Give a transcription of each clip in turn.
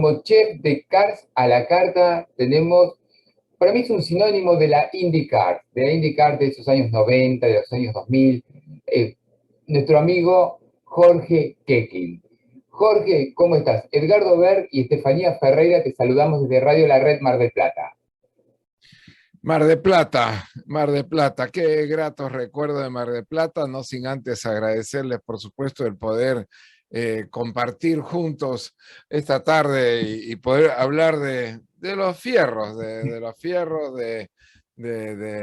como chef de Cars a la carta tenemos, para mí es un sinónimo de la IndyCar de esos años 90, de los años 2000, nuestro amigo Jorge Kekin. Jorge, ¿cómo estás? Edgardo Ver y Estefanía Ferreira te saludamos desde Radio La Red Mar del Plata. Mar de Plata, qué gratos recuerdos de Mar de Plata, no sin antes agradecerles, por supuesto, el poder compartir juntos esta tarde y poder hablar de los fierros, de los fierros, de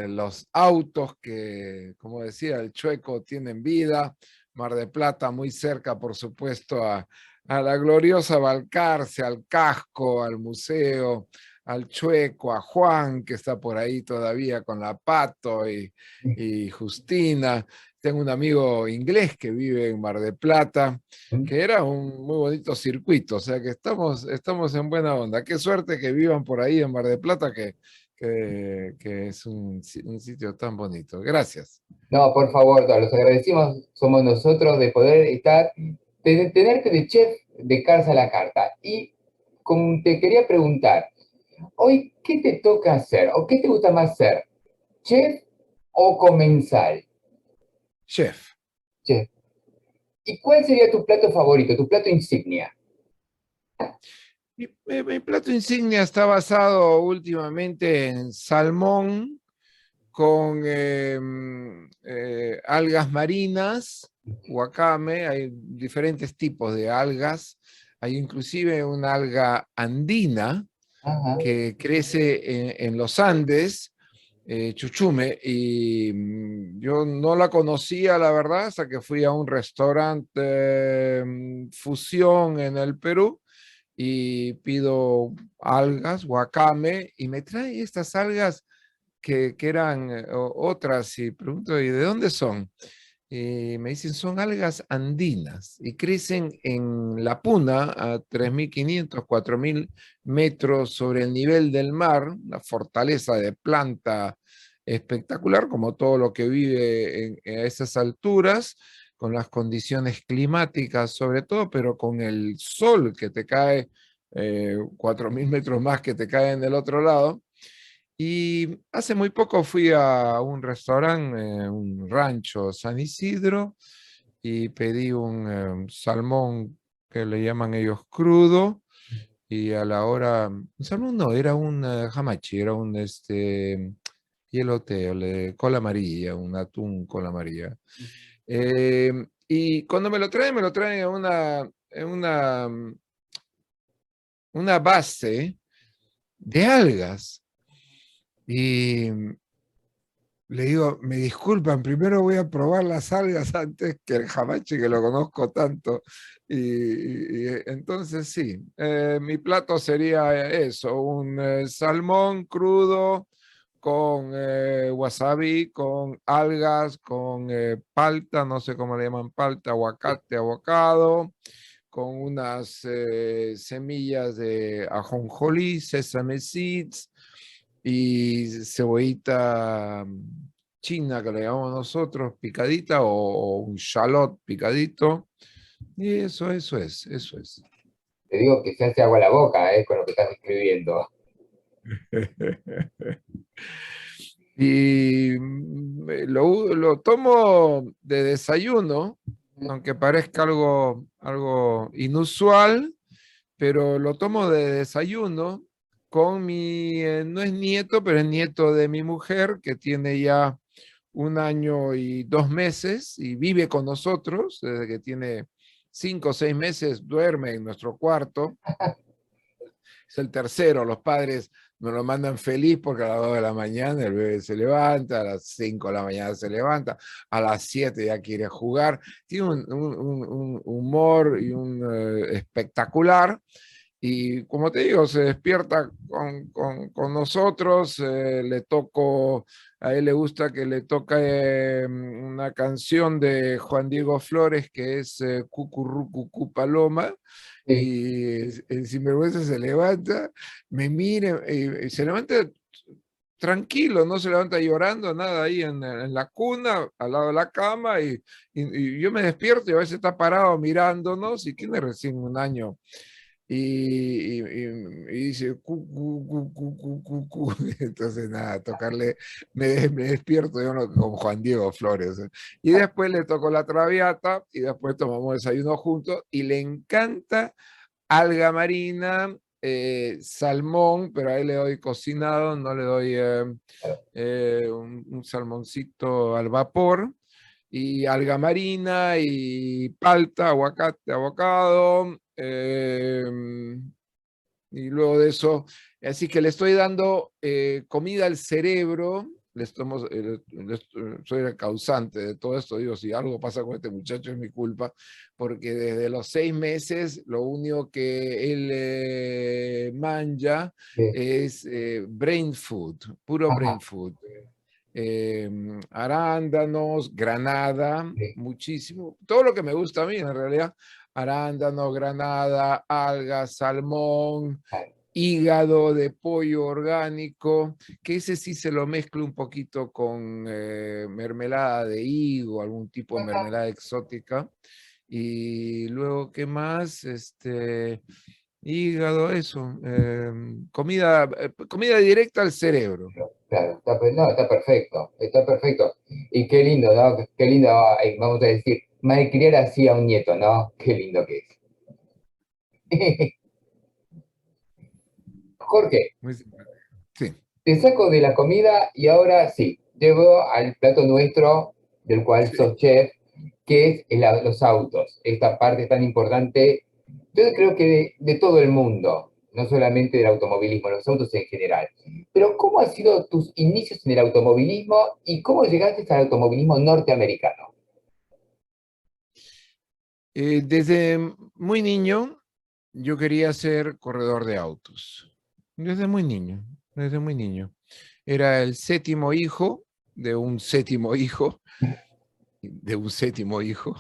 los autos que, como decía el Chueco, tienen vida. Mar de Plata muy cerca, por supuesto, a la gloriosa Balcarce, al casco, al museo, al Chueco, a Juan, que está por ahí todavía con la Pato y Justina. Tengo un amigo inglés que vive en Mar del Plata, que era un muy bonito circuito, o sea que estamos en buena onda. Qué suerte que vivan por ahí en Mar del Plata, que es un sitio tan bonito. Gracias. No, por favor, los agradecimos somos nosotros de poder estar, de tenerte de chef de Cars a la carta. Y como te quería preguntar, hoy, ¿qué te toca hacer? ¿O qué te gusta más ser? ¿Chef o comensal? Chef. Chef. ¿Y cuál sería tu plato favorito, tu plato insignia? Mi plato insignia está basado últimamente en salmón con algas marinas, wakame. Hay diferentes tipos de algas. Hay inclusive una alga andina, Ajá. que crece en los Andes, chuchume, y yo no la conocía, la verdad, hasta que fui a un restaurante fusión en el Perú y pido algas, wakame, y me trae estas algas que eran otras, y pregunto, ¿y de dónde son? Y me dicen, son algas andinas y crecen en la Puna a 3.500, 4.000 metros sobre el nivel del mar, una fortaleza de planta espectacular, como todo lo que vive a esas alturas, con las condiciones climáticas sobre todo, pero con el sol que te cae 4.000 metros más que te cae en el otro lado. Y hace muy poco fui a un restaurante, un rancho San Isidro, y pedí un salmón que le llaman ellos crudo, y a la hora, un salmón no, era un hamachi, era un yellowtail, cola amarilla, un atún cola amarilla. Y cuando me lo traen en una base de algas. Y le digo, me disculpan, primero voy a probar las algas antes que el hamachi, que lo conozco tanto. Y entonces sí, mi plato sería eso, un salmón crudo con wasabi, con algas, con palta, no sé cómo le llaman palta, aguacate, avocado, con unas semillas de ajonjolí, sesame seeds, y cebollita china, que le llamamos nosotros, picadita, o un shallot picadito. Y eso es. Te digo que se hace agua a la boca, con lo que estás escribiendo. Y lo tomo de desayuno, aunque parezca algo inusual, pero lo tomo de desayuno con no es nieto, pero es nieto de mi mujer, que tiene ya 1 año y 2 meses y vive con nosotros desde que tiene 5 o 6 meses, duerme en nuestro cuarto. Es el tercero, los padres nos lo mandan feliz porque a las 2 de la mañana el bebé se levanta, a las 5 de la mañana se levanta, a las 7 ya quiere jugar. Tiene un humor y un espectacular. Y como te digo, se despierta con nosotros, le toco, a él le gusta que le toque una canción de Juan Diego Flores, que es Cucurrucucú Paloma, Sí. y el sinvergüenza se levanta, me mira, y se levanta tranquilo, no se levanta llorando, nada, ahí en la cuna, al lado de la cama, y yo me despierto y a veces está parado mirándonos, y tiene recién 1 año y dice, cu, cu, cu, cu, cu, cu, cu. Entonces, nada, tocarle, me despierto yo como Juan Diego Flores. Y después le toco la Traviata y después tomamos desayuno juntos y le encanta alga marina, salmón, pero a él le doy cocinado, no le doy un salmoncito al vapor, y alga marina y palta, aguacate, abocado, y luego de eso, así que le estoy dando comida al cerebro. Soy el causante de todo esto. Digo, si algo pasa con este muchacho es mi culpa, porque desde los 6 meses lo único que él manja Sí. es brain food, puro brain Ajá, food. Arándanos, granada, sí. muchísimo. Todo lo que me gusta a mí, en realidad. Arándano, granada, algas, salmón, hígado de pollo orgánico, que ese sí se lo mezclo un poquito con mermelada de higo, algún tipo de Ajá, mermelada exótica. Y luego, ¿qué más? Hígado, eso. Comida directa al cerebro. claro, no, está perfecto, está perfecto. Y qué lindo, ¿no? Qué lindo, vamos a decir, malcriar así a un nieto, ¿no? Qué lindo que es. Jorge, Muy simpático. Sí. te saco de la comida y ahora sí, llego al plato nuestro, del cual Sí. sos chef, que es los autos, esta parte tan importante, yo creo que de todo el mundo, no solamente del automovilismo, los autos en general. Pero ¿cómo han sido tus inicios en el automovilismo y cómo llegaste al automovilismo norteamericano? Desde muy niño yo quería ser corredor de autos. Desde muy niño, desde muy niño. Era el séptimo hijo de un séptimo hijo, de un séptimo hijo.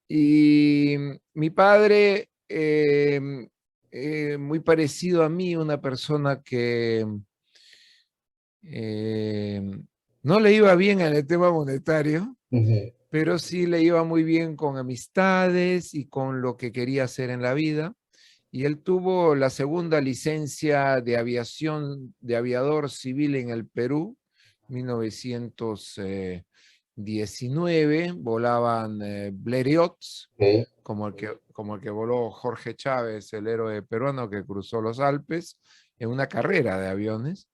Y mi padre, muy parecido a mí, una persona que eh, no le iba bien en el tema monetario, Ujú, pero sí le iba muy bien con amistades y con lo que quería hacer en la vida. Y él tuvo la segunda licencia de aviación, de aviador civil en el Perú, 1919. Volaban Blériots, sí, como el que voló Jorge Chávez, el héroe peruano que cruzó los Alpes, en una carrera de aviones.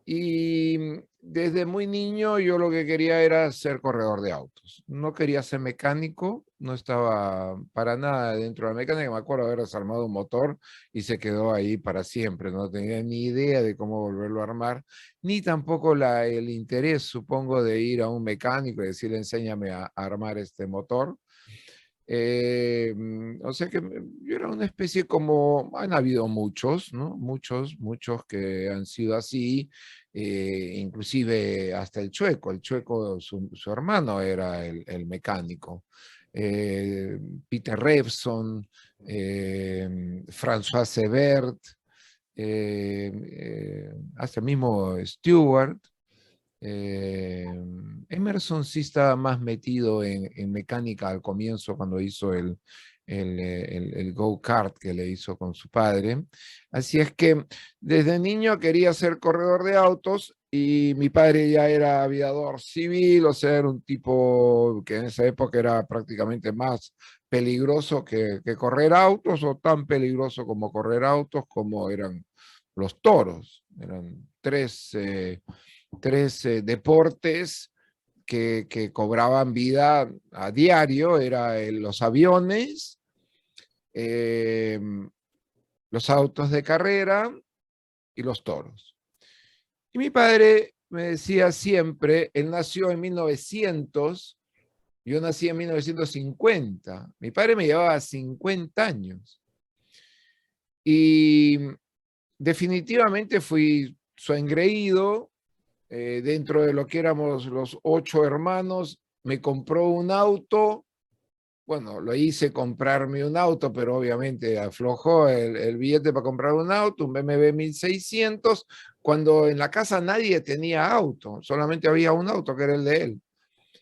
Y desde muy niño yo lo que quería era ser corredor de autos. No quería ser mecánico, no estaba para nada dentro de la mecánica. Me acuerdo haber desarmado un motor y se quedó ahí para siempre. No tenía ni idea de cómo volverlo a armar, ni tampoco el interés, supongo, de ir a un mecánico y decirle, enséñame a armar este motor. O sea que yo era una especie como, han habido muchos, ¿no? Muchos que han sido así, inclusive hasta el Chueco, su hermano era el mecánico. Eh, Peter Revson, François Sebert, hasta el mismo Stewart. Eh, Emerson sí estaba más metido en mecánica al comienzo cuando hizo el go-kart que le hizo con su padre. Así es que desde niño quería ser corredor de autos y mi padre ya era aviador civil, o sea, era un tipo que en esa época era prácticamente más peligroso que correr autos, o tan peligroso como correr autos como eran los toros. Eran tres deportes que cobraban vida a diario. Era los aviones, eh, los autos de carrera y los toros. Y mi padre me decía siempre, él nació en 1900, yo nací en 1950, mi padre me llevaba 50 años y definitivamente fui su engreído. Dentro de lo que éramos los 8 hermanos, me compró un auto. Bueno, lo hice comprarme un auto, pero obviamente aflojó el billete para comprar un auto, un BMW 1600, cuando en la casa nadie tenía auto, solamente había un auto que era el de él.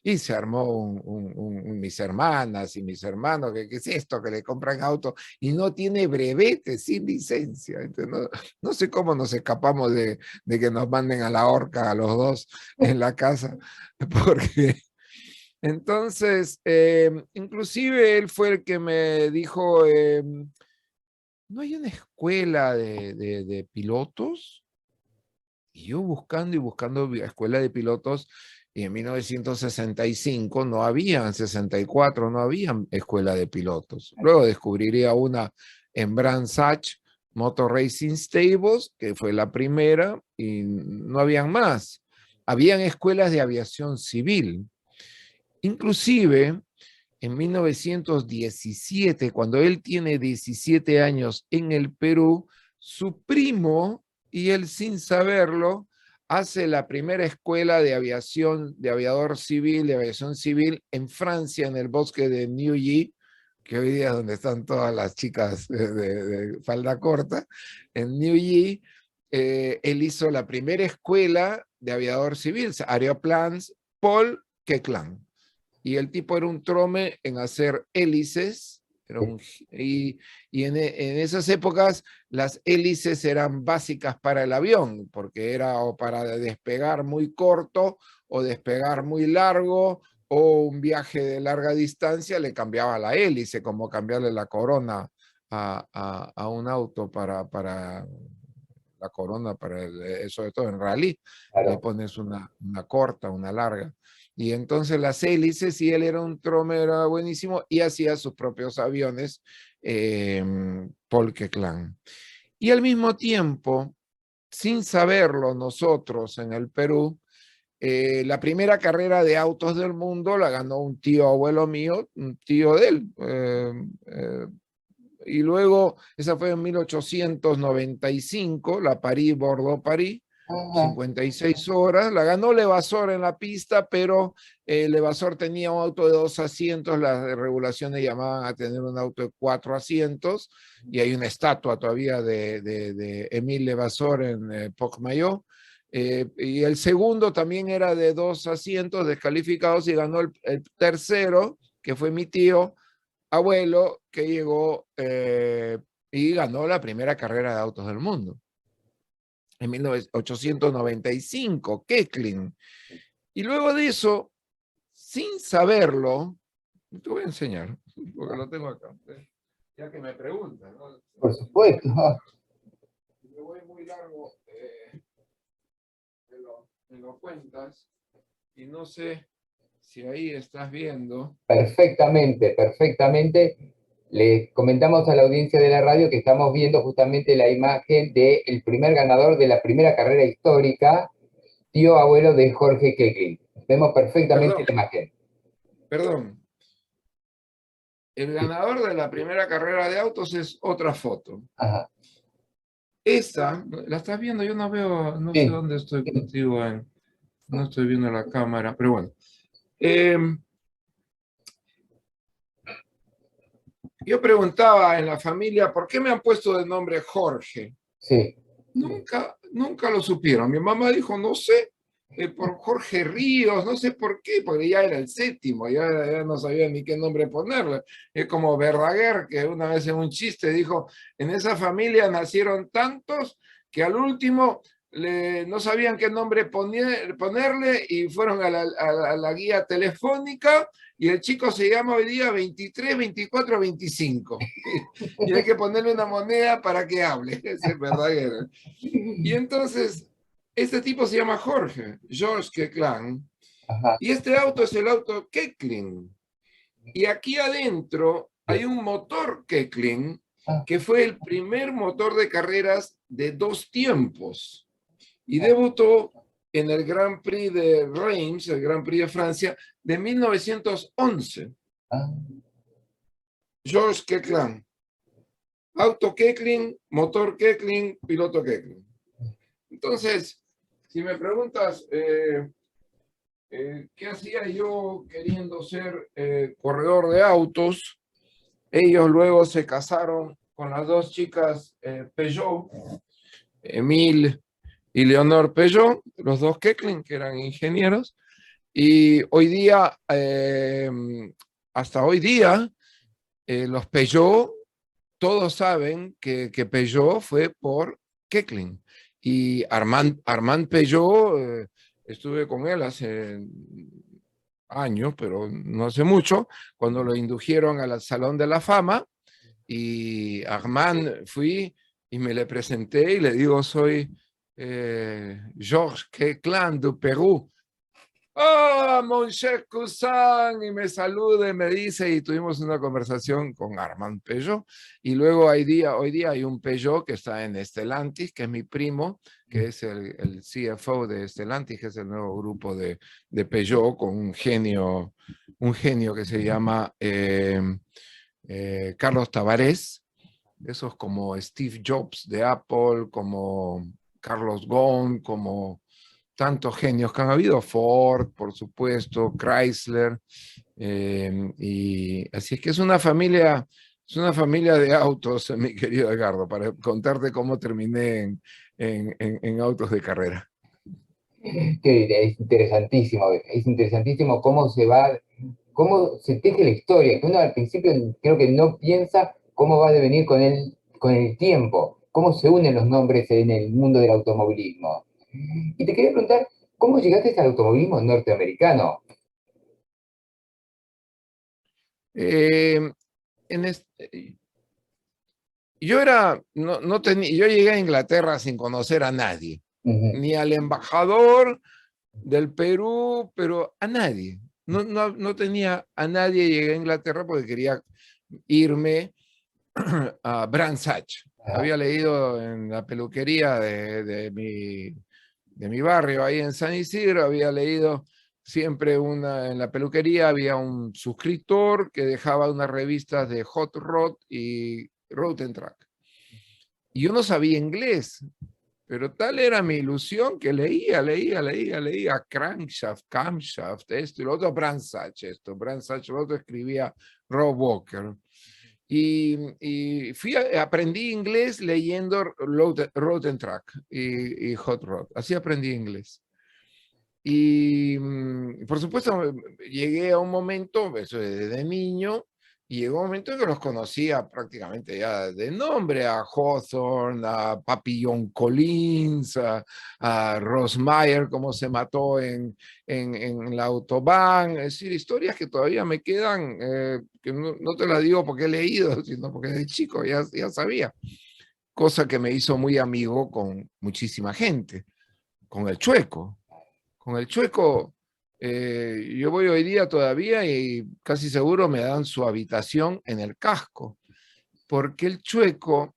Y se armó mis hermanas y mis hermanos, ¿qué es esto? Que le compran auto y no tiene brevete, sin licencia. Entonces, no sé cómo nos escapamos de que nos manden a la horca a los dos en la casa, porque entonces, inclusive él fue el que me dijo, ¿no hay una escuela de pilotos? Y yo buscando y buscando escuela de pilotos, y en 1965 no había, en 64 no había escuela de pilotos. Luego descubriría una en Brands Hatch Motor Racing Stables, que fue la primera, y no habían más. Habían escuelas de aviación civil. Inclusive, en 1917, cuando él tiene 17 años en el Perú, su primo, y él sin saberlo, hace la primera escuela de aviación, de aviador civil, de aviación civil en Francia, en el bosque de Neuilly, que hoy día es donde están todas las chicas de falda corta, en Neuilly. Él hizo la primera escuela de aviador civil, Aeroplans Paul Queclan. Y el tipo era un trome en hacer hélices, y en esas épocas las hélices eran básicas para el avión, porque era o para despegar muy corto o despegar muy largo, o un viaje de larga distancia le cambiaba la hélice, como cambiarle la corona a un auto para la corona, sobre todo en rally, le Claro. pones una corta, una larga. Y entonces las hélices, y él era un trome, era buenísimo, y hacía sus propios aviones, Polke Clan. Y al mismo tiempo, sin saberlo nosotros en el Perú, la primera carrera de autos del mundo la ganó un tío abuelo mío, un tío de él. Y luego, esa fue en 1895, la París-Bordeaux-París, Ajá. 56 horas. La ganó Levasseur en la pista, pero Levasseur tenía un auto de 2 asientos, las regulaciones llamaban a tener un auto de 4 asientos, y hay una estatua todavía de Émile Levasseur en Port-Maillot. Y el segundo también era de 2 asientos descalificados, y ganó el tercero, que fue mi tío abuelo, que llegó y ganó la primera carrera de autos del mundo en 1895, Keckling. Y luego de eso, sin saberlo, te voy a enseñar, porque lo tengo acá, ya que me preguntan, ¿no? Por supuesto. Si me voy muy largo, me lo cuentas, y no sé si ahí estás viendo. Perfectamente, perfectamente. Les comentamos a la audiencia de la radio que estamos viendo justamente la imagen del primer ganador de la primera carrera histórica, tío abuelo de Jorge Keckling. Vemos perfectamente Perdón, la imagen. perdón. El ganador de la primera carrera de autos es otra foto. Ajá. Esta, ¿la estás viendo? Yo no veo, no sé Sí, dónde estoy sí. contigo, no estoy viendo la cámara, pero bueno. Eh, yo preguntaba en la familia, ¿por qué me han puesto de nombre Jorge? Sí. Nunca lo supieron. Mi mamá dijo, no sé, por Jorge Ríos, no sé por qué, porque ya era el séptimo, ya no sabía ni qué nombre ponerle. Es como Verdaguer, que una vez en un chiste dijo, en esa familia nacieron tantos que al último no sabían qué nombre ponerle, y fueron a la guía telefónica, y el chico se llama hoy día 23, 24, 25. Y hay que ponerle una moneda para que hable. Ese es Verdaguer. Y entonces, este tipo se llama Jorge, George Keckling, Ajá. y este auto es el auto Keckling. Y aquí adentro hay un motor Keckling, Ah, que fue el primer motor de carreras de 2 tiempos, y ah, debutó en el Grand Prix de Reims, el Grand Prix de Francia, de 1911. ah. George Keckling. Auto Keckling, motor Keckling, piloto Keckling. Entonces, si me preguntas qué hacía yo queriendo ser corredor de autos, ellos luego se casaron con las dos chicas Peugeot, Emile y Leonor Peugeot, los dos Keckling, que eran ingenieros, Y hoy día, hasta hoy día, los Peugeot, todos saben que Peugeot fue por Keckling. Y Armand Peugeot, estuve con él hace años, pero no hace mucho, cuando lo indujeron al Salón de la Fama, y Armand fui y me le presenté y le digo, soy Georges Keckling du Perú. ¡Oh, mon cher cousin! Y me saluda y me dice, y tuvimos una conversación con Armand Peugeot. Y luego hoy día hay un Peugeot que está en Stellantis, que es mi primo, que es el CFO de Stellantis, que es el nuevo grupo de Peugeot, con un genio que se llama Carlos Tavares. Esos como Steve Jobs de Apple, como Carlos Ghosn, como tantos genios que han habido, Ford, por supuesto, Chrysler, y así es que es una familia de autos, mi querido Edgardo, para contarte cómo terminé en autos de carrera. Es interesantísimo cómo se teje la historia, que uno al principio creo que no piensa cómo va a devenir con el tiempo, cómo se unen los nombres en el mundo del automovilismo. Y te quería preguntar, ¿cómo llegaste al automovilismo norteamericano? Eh, yo yo llegué a Inglaterra sin conocer a nadie, Ujú. ni al embajador del Perú, pero a nadie. No tenía a nadie, llegué a Inglaterra porque quería irme a Brands Hatch. Ajá. Había leído en la peluquería de mi barrio, ahí en San Isidro, había leído siempre en la peluquería había un suscriptor que dejaba unas revistas de Hot Rod y Road and Track. Y yo no sabía inglés, pero tal era mi ilusión que leía Crankshaft, Camshaft, esto y lo otro, Brands Hatch, lo otro escribía Rob Walker. Y aprendí inglés leyendo Road and Track y Hot Rod. Así aprendí inglés. Y por supuesto, llegué a un momento, eso desde niño, y llegó un momento en que los conocía prácticamente ya de nombre, a Hawthorne, a Papillon Collins, a Ross Meyer, cómo se mató en la Autobahn, es decir, historias que todavía me quedan, que no te las digo porque he leído, sino porque de chico ya sabía, cosa que me hizo muy amigo con muchísima gente, con el Chueco. Con el Chueco, yo voy hoy día todavía y casi seguro me dan su habitación en el casco, porque el Chueco,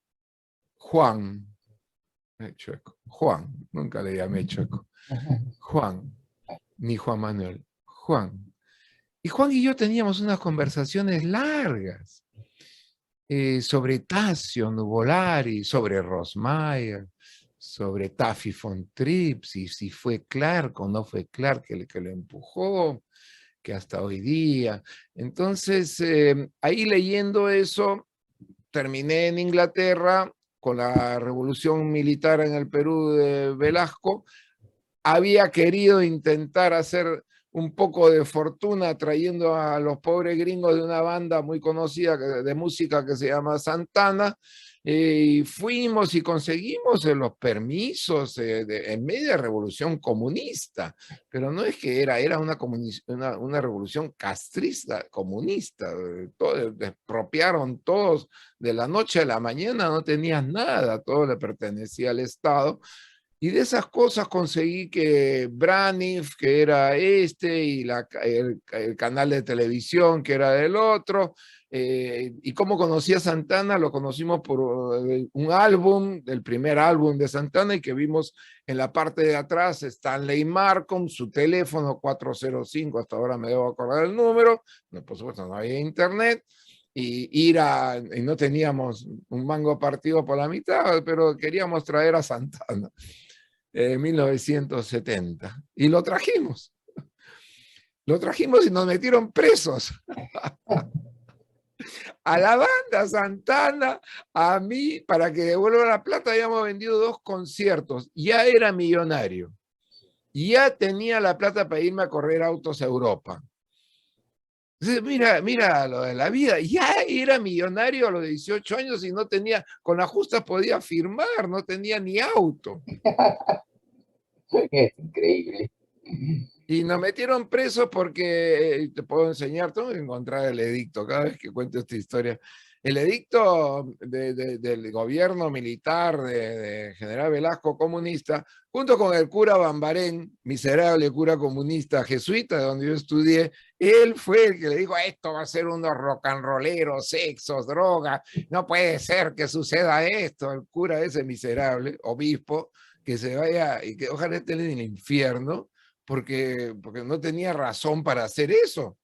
Juan, Juan, nunca le llamé Chueco, Juan, ni Juan Manuel, Juan. Y Juan y yo teníamos unas conversaciones largas sobre Tasio Nuvolari, sobre Rosmeier, sobre Taffy von Trips, y si fue Clark o no fue Clark el que lo empujó, que hasta hoy día. Entonces, ahí leyendo eso, terminé en Inglaterra con la revolución militar en el Perú de Velasco. Había querido intentar hacer un poco de fortuna trayendo a los pobres gringos de una banda muy conocida de música que se llama Santana, y fuimos y conseguimos los permisos en media revolución comunista, pero no es que era una revolución castrista, comunista, expropiaron todos de la noche a la mañana, no tenías nada, todo le pertenecía al Estado. Y de esas cosas conseguí que Braniff, que era y el canal de televisión, que era del otro. Y cómo conocí a Santana, lo conocimos por un álbum, el primer álbum de Santana, y que vimos en la parte de atrás Stanley Marcom, su teléfono 405, hasta ahora me debo acordar el número, no, por supuesto no había internet, y no teníamos un mango partido por la mitad, pero queríamos traer a Santana. 1970. Y lo trajimos. Lo trajimos y nos metieron presos. A la banda Santana, a mí, para que devuelva la plata, habíamos vendido 2 conciertos. Ya era millonario. y ya tenía la plata para irme a correr autos a Europa. Entonces, mira lo de la vida. Ya era millonario a los 18 años y no tenía, con la justa podía firmar, no tenía ni auto. Es increíble. Y nos metieron presos porque, te puedo enseñar, tengo que encontrar el edicto cada vez que cuento esta historia. El edicto del gobierno militar de General Velasco comunista, junto con el cura Bambarén, miserable cura comunista jesuita, de donde yo estudié, él fue el que le dijo, esto va a ser unos rock and rolleros, sexos, droga, no puede ser que suceda esto. El cura ese miserable, obispo, que se vaya y que ojalá esté en el infierno, porque no tenía razón para hacer eso.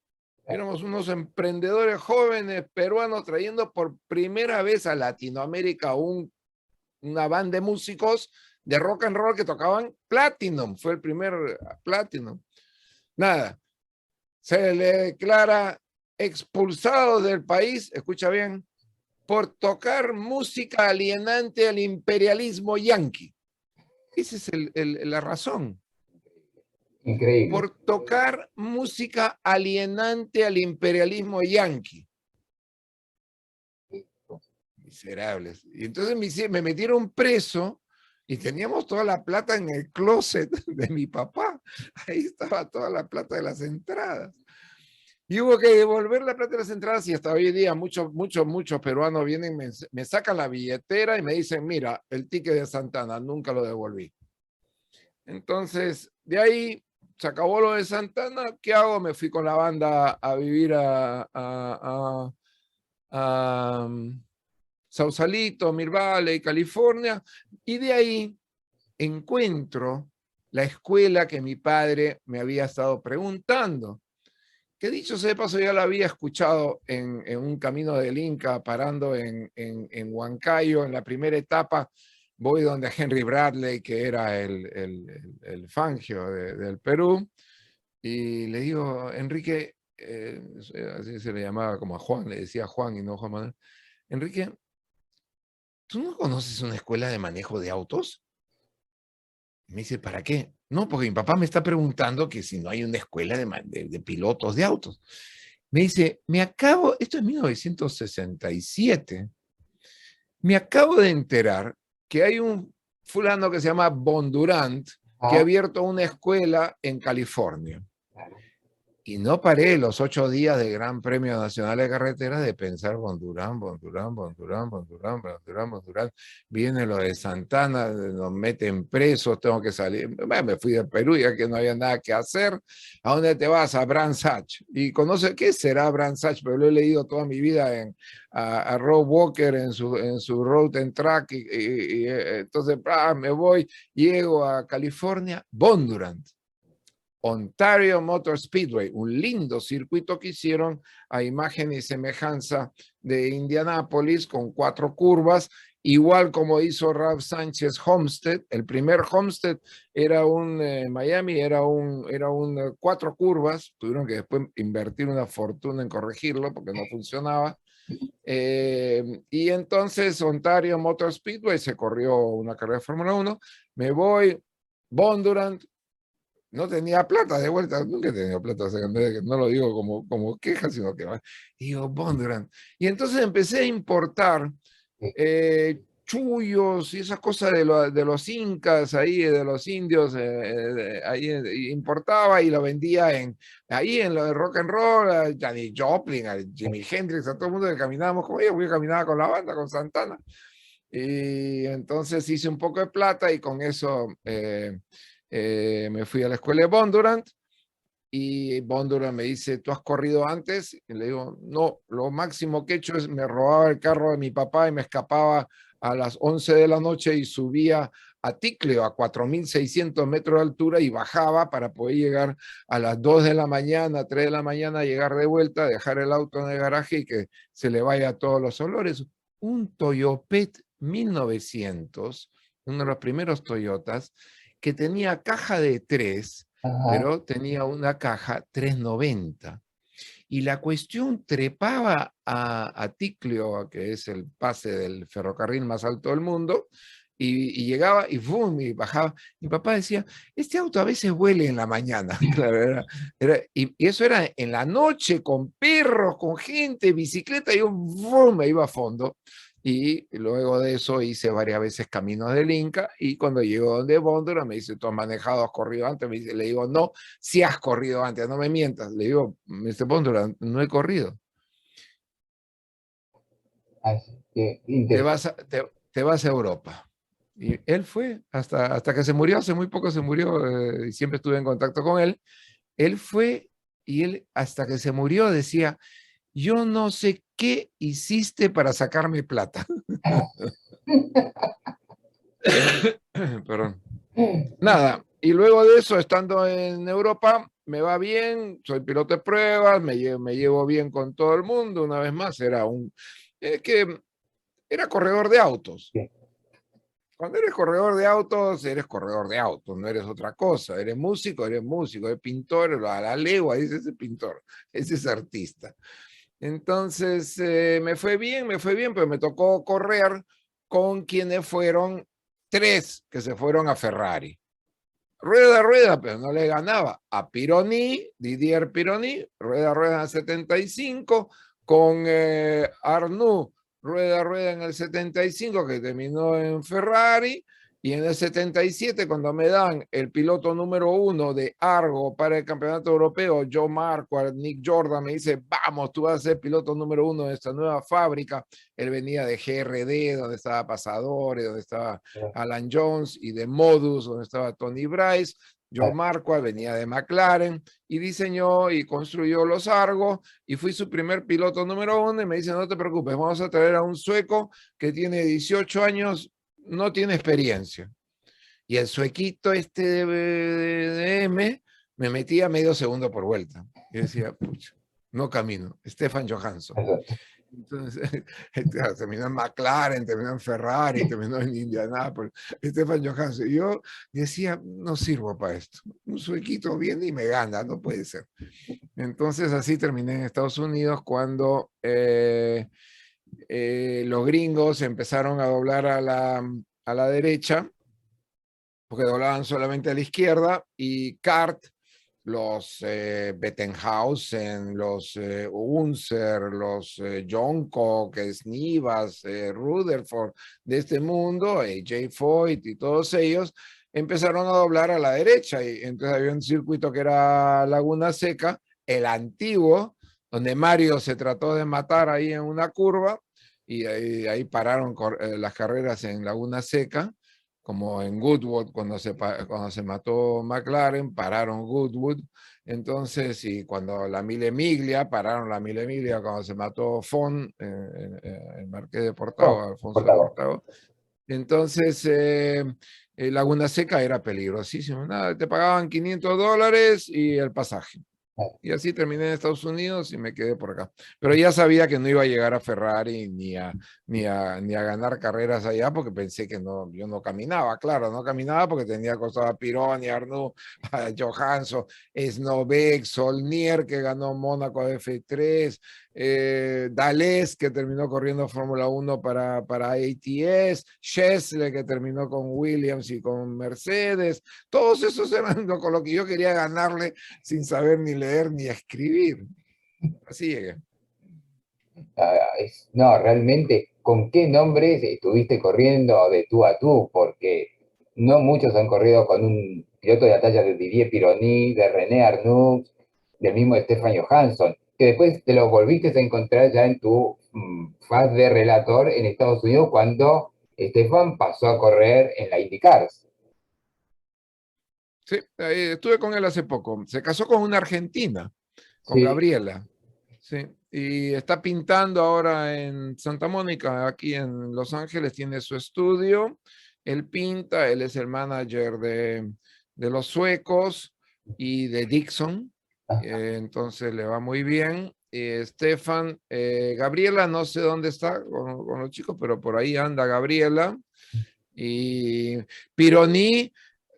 Éramos unos emprendedores jóvenes peruanos trayendo por primera vez a Latinoamérica una banda de músicos de rock and roll que tocaban Platinum. Fue el primer Platinum. Nada, se le declara expulsado del país, escucha bien, por tocar música alienante al imperialismo yanqui. Esa es la razón. Increíble. Por tocar música alienante al imperialismo yanqui. Miserables. Y entonces me metieron preso y teníamos toda la plata en el closet de mi papá. Ahí estaba toda la plata de las entradas. Y hubo que devolver la plata de las entradas y hasta hoy día muchos peruanos vienen, me sacan la billetera y me dicen, mira, el ticket de Santana, nunca lo devolví. Entonces, de ahí se acabó lo de Santana, ¿qué hago? Me fui con la banda a vivir a Sausalito, Mill Valley, California, y de ahí encuentro la escuela que mi padre me había estado preguntando, que dicho sea de paso ya la había escuchado en un camino del Inca, parando en Huancayo, en la primera etapa. Voy donde Henry Bradley, que era el Fangio del Perú, y le digo, Enrique, así se le llamaba como a Juan, le decía Juan y no Juan Manuel, Enrique, ¿tú no conoces una escuela de manejo de autos? Y me dice, ¿para qué? No, porque mi papá me está preguntando que si no hay una escuela de pilotos de autos. Me dice, esto es 1967, me acabo de enterar que hay un fulano que se llama Bondurant que ha Ah, abierto una escuela en California. claro. Y no paré los 8 días del Gran Premio Nacional de Carreteras de pensar Bondurant. Viene lo de Santana, nos meten presos, tengo que salir. Bueno, me fui de Perú ya que no había nada que hacer. ¿A dónde te vas? A Brands Hatch. Y conoce, ¿qué será Brands Hatch? Pero lo he leído toda mi vida a Rob Walker en su Road and Track. Entonces, me voy, llego a California, Bondurant. Ontario Motor Speedway, un lindo circuito que hicieron a imagen y semejanza de Indianápolis con 4 curvas, igual como hizo Ralph Sánchez Homestead. El primer Homestead era Miami, era un 4 curvas, tuvieron que después invertir una fortuna en corregirlo porque no funcionaba. Y entonces Ontario Motor Speedway se corrió una carrera de Fórmula 1, me voy, Bondurant, no tenía plata de vuelta, nunca he tenido plata, o sea, no lo digo como queja, sino que digo, Bondurant. Y entonces empecé a importar chullos y esas cosas de los incas, ahí, de los indios, ahí importaba y lo vendía ahí en lo de rock and roll, a Janis Joplin, a Jimi Hendrix, a todo el mundo que caminábamos con ellos, yo caminaba con la banda, con Santana. Y entonces hice un poco de plata y con eso me fui a la escuela de Bondurant y Bondurant me dice, ¿tú has corrido antes? Y le digo, no, lo máximo que he hecho es me robaba el carro de mi papá y me escapaba a las 11 de la noche y subía a Ticlio a 4.600 metros de altura y bajaba para poder llegar a las 2 de la mañana, 3 de la mañana, llegar de vuelta, dejar el auto en el garaje y que se le vaya todos los olores. Un Toyopet 1900, uno de los primeros Toyotas, que tenía caja de 3, Ajá. pero tenía una caja 390. Y la cuestión trepaba a Ticlio, que es el pase del ferrocarril más alto del mundo, y llegaba y ¡fum! Y bajaba. Mi papá decía, este auto a veces huele en la mañana. Claro, y eso era en la noche, con perros, con gente, bicicleta, y yo ¡fum! Me iba a fondo. Y luego de eso hice varias veces Caminos del Inca, y cuando llego donde Bóndora me dice, ¿tú has manejado, has corrido antes? Me dice, le digo, no, sí has corrido antes, no me mientas. Le digo, Mr. Bóndora, no he corrido. Así que Te vas te vas a Europa. Y él fue hasta que se murió, hace muy poco se murió, y siempre estuve en contacto con él. Él fue y él hasta que se murió decía, yo no sé qué hiciste para sacarme plata. Perdón. Nada, y luego de eso, estando en Europa, me va bien, soy piloto de pruebas, me llevo bien con todo el mundo, una vez más, que era corredor de autos. sí, Cuando eres corredor de autos, no eres otra cosa. Eres músico, eres pintor, a la legua, dice ese pintor, ese es artista. Entonces, me fue bien, pero me tocó correr con quienes fueron tres que se fueron a Ferrari. Rueda a rueda, pero no le ganaba a Pironi, Didier Pironi, rueda a rueda en el 75, con Arnoux, rueda a rueda en el 75, que terminó en Ferrari, y en el 77, cuando me dan el piloto número 1 de Argo para el campeonato europeo, Joe Marquardt, Nick Jordan, me dice, vamos, tú vas a ser piloto número 1 de esta nueva fábrica. Él venía de GRD, donde estaba Pasadores, donde estaba Alan Jones, y de Modus, donde estaba Tony Bryce. Joe Marquardt venía de McLaren y diseñó y construyó los Argos, y fui su primer piloto número 1, y me dice, no te preocupes, vamos a traer a un sueco que tiene 18 años, no tiene experiencia. Y el suequito este de M me metía medio segundo por vuelta. Yo decía, pucha, no camino. Stefan Johansson. Entonces, terminó en McLaren, terminó en Ferrari, terminó en Indianapolis, Stefan Johansson. Y yo decía, no sirvo para esto. Un suequito viene y me gana, no puede ser. Entonces así terminé en Estados Unidos cuando los gringos empezaron a doblar a la derecha, porque doblaban solamente a la izquierda, y CART, los Bettenhausen, los Unser, los Johncock, Snivas, Rutherford de este mundo, J. Foyt y todos ellos, empezaron a doblar a la derecha. Y entonces había un circuito que era Laguna Seca, el antiguo, donde Mario se trató de matar ahí en una curva, y ahí pararon las carreras en Laguna Seca, como en Goodwood, cuando se mató McLaren, pararon Goodwood. Entonces, y cuando la Mille Miglia, pararon la Mille Miglia cuando se mató Fon, el Marqués de Portago, Alfonso de Portago. Entonces, Laguna Seca era peligrosísimo. Nada, te pagaban $500 y el pasaje. Y así terminé en Estados Unidos y me quedé por acá. Pero ya sabía que no iba a llegar a Ferrari ni a ganar carreras allá, porque pensé que no, yo no caminaba. Claro, no caminaba porque tenía costado a Pironi, a Arnoux, a Johansson, Snobeck, Solnier, que ganó Mónaco F3, Dales, que terminó corriendo Fórmula 1 para ATS, Schessler, que terminó con Williams y con Mercedes. Todos esos eran con lo que yo quería ganarle sin saber ni leer ni escribir. Así llegué. No, realmente, ¿con qué nombres estuviste corriendo de tú a tú? Porque no muchos han corrido con un piloto de la talla de Didier Pironi, de René Arnoux, del mismo Stefan Johansson, que después te lo volviste a encontrar ya en tu faz de relator en Estados Unidos cuando Stefan pasó a correr en la IndyCar. Sí, estuve con él hace poco. Se casó con una argentina, con Sí, Gabriela. Sí, y está pintando ahora en Santa Mónica, aquí en Los Ángeles, tiene su estudio. Él pinta, él es el manager de los suecos y de Dixon, entonces le va muy bien. Stefan, Gabriela, no sé dónde está con los chicos, pero por ahí anda Gabriela. Y Pironi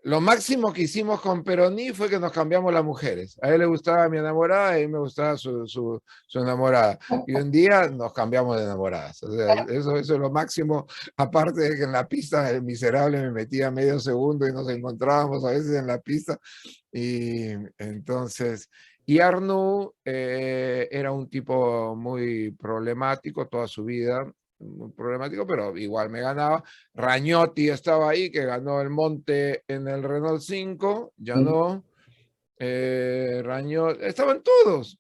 Lo máximo que hicimos con Peroni fue que nos cambiamos las mujeres. A él le gustaba mi enamorada, a mí me gustaba su enamorada. Y un día nos cambiamos de enamoradas. O sea, eso es lo máximo, aparte de que en la pista el miserable me metía medio segundo y nos encontrábamos a veces en la pista. Y entonces, y Arnoux era un tipo muy problemático toda su vida, muy problemático, pero igual me ganaba. Ragnotti estaba ahí, que ganó el Monte en el Renault 5, ya no. Ragnotti, estaban todos,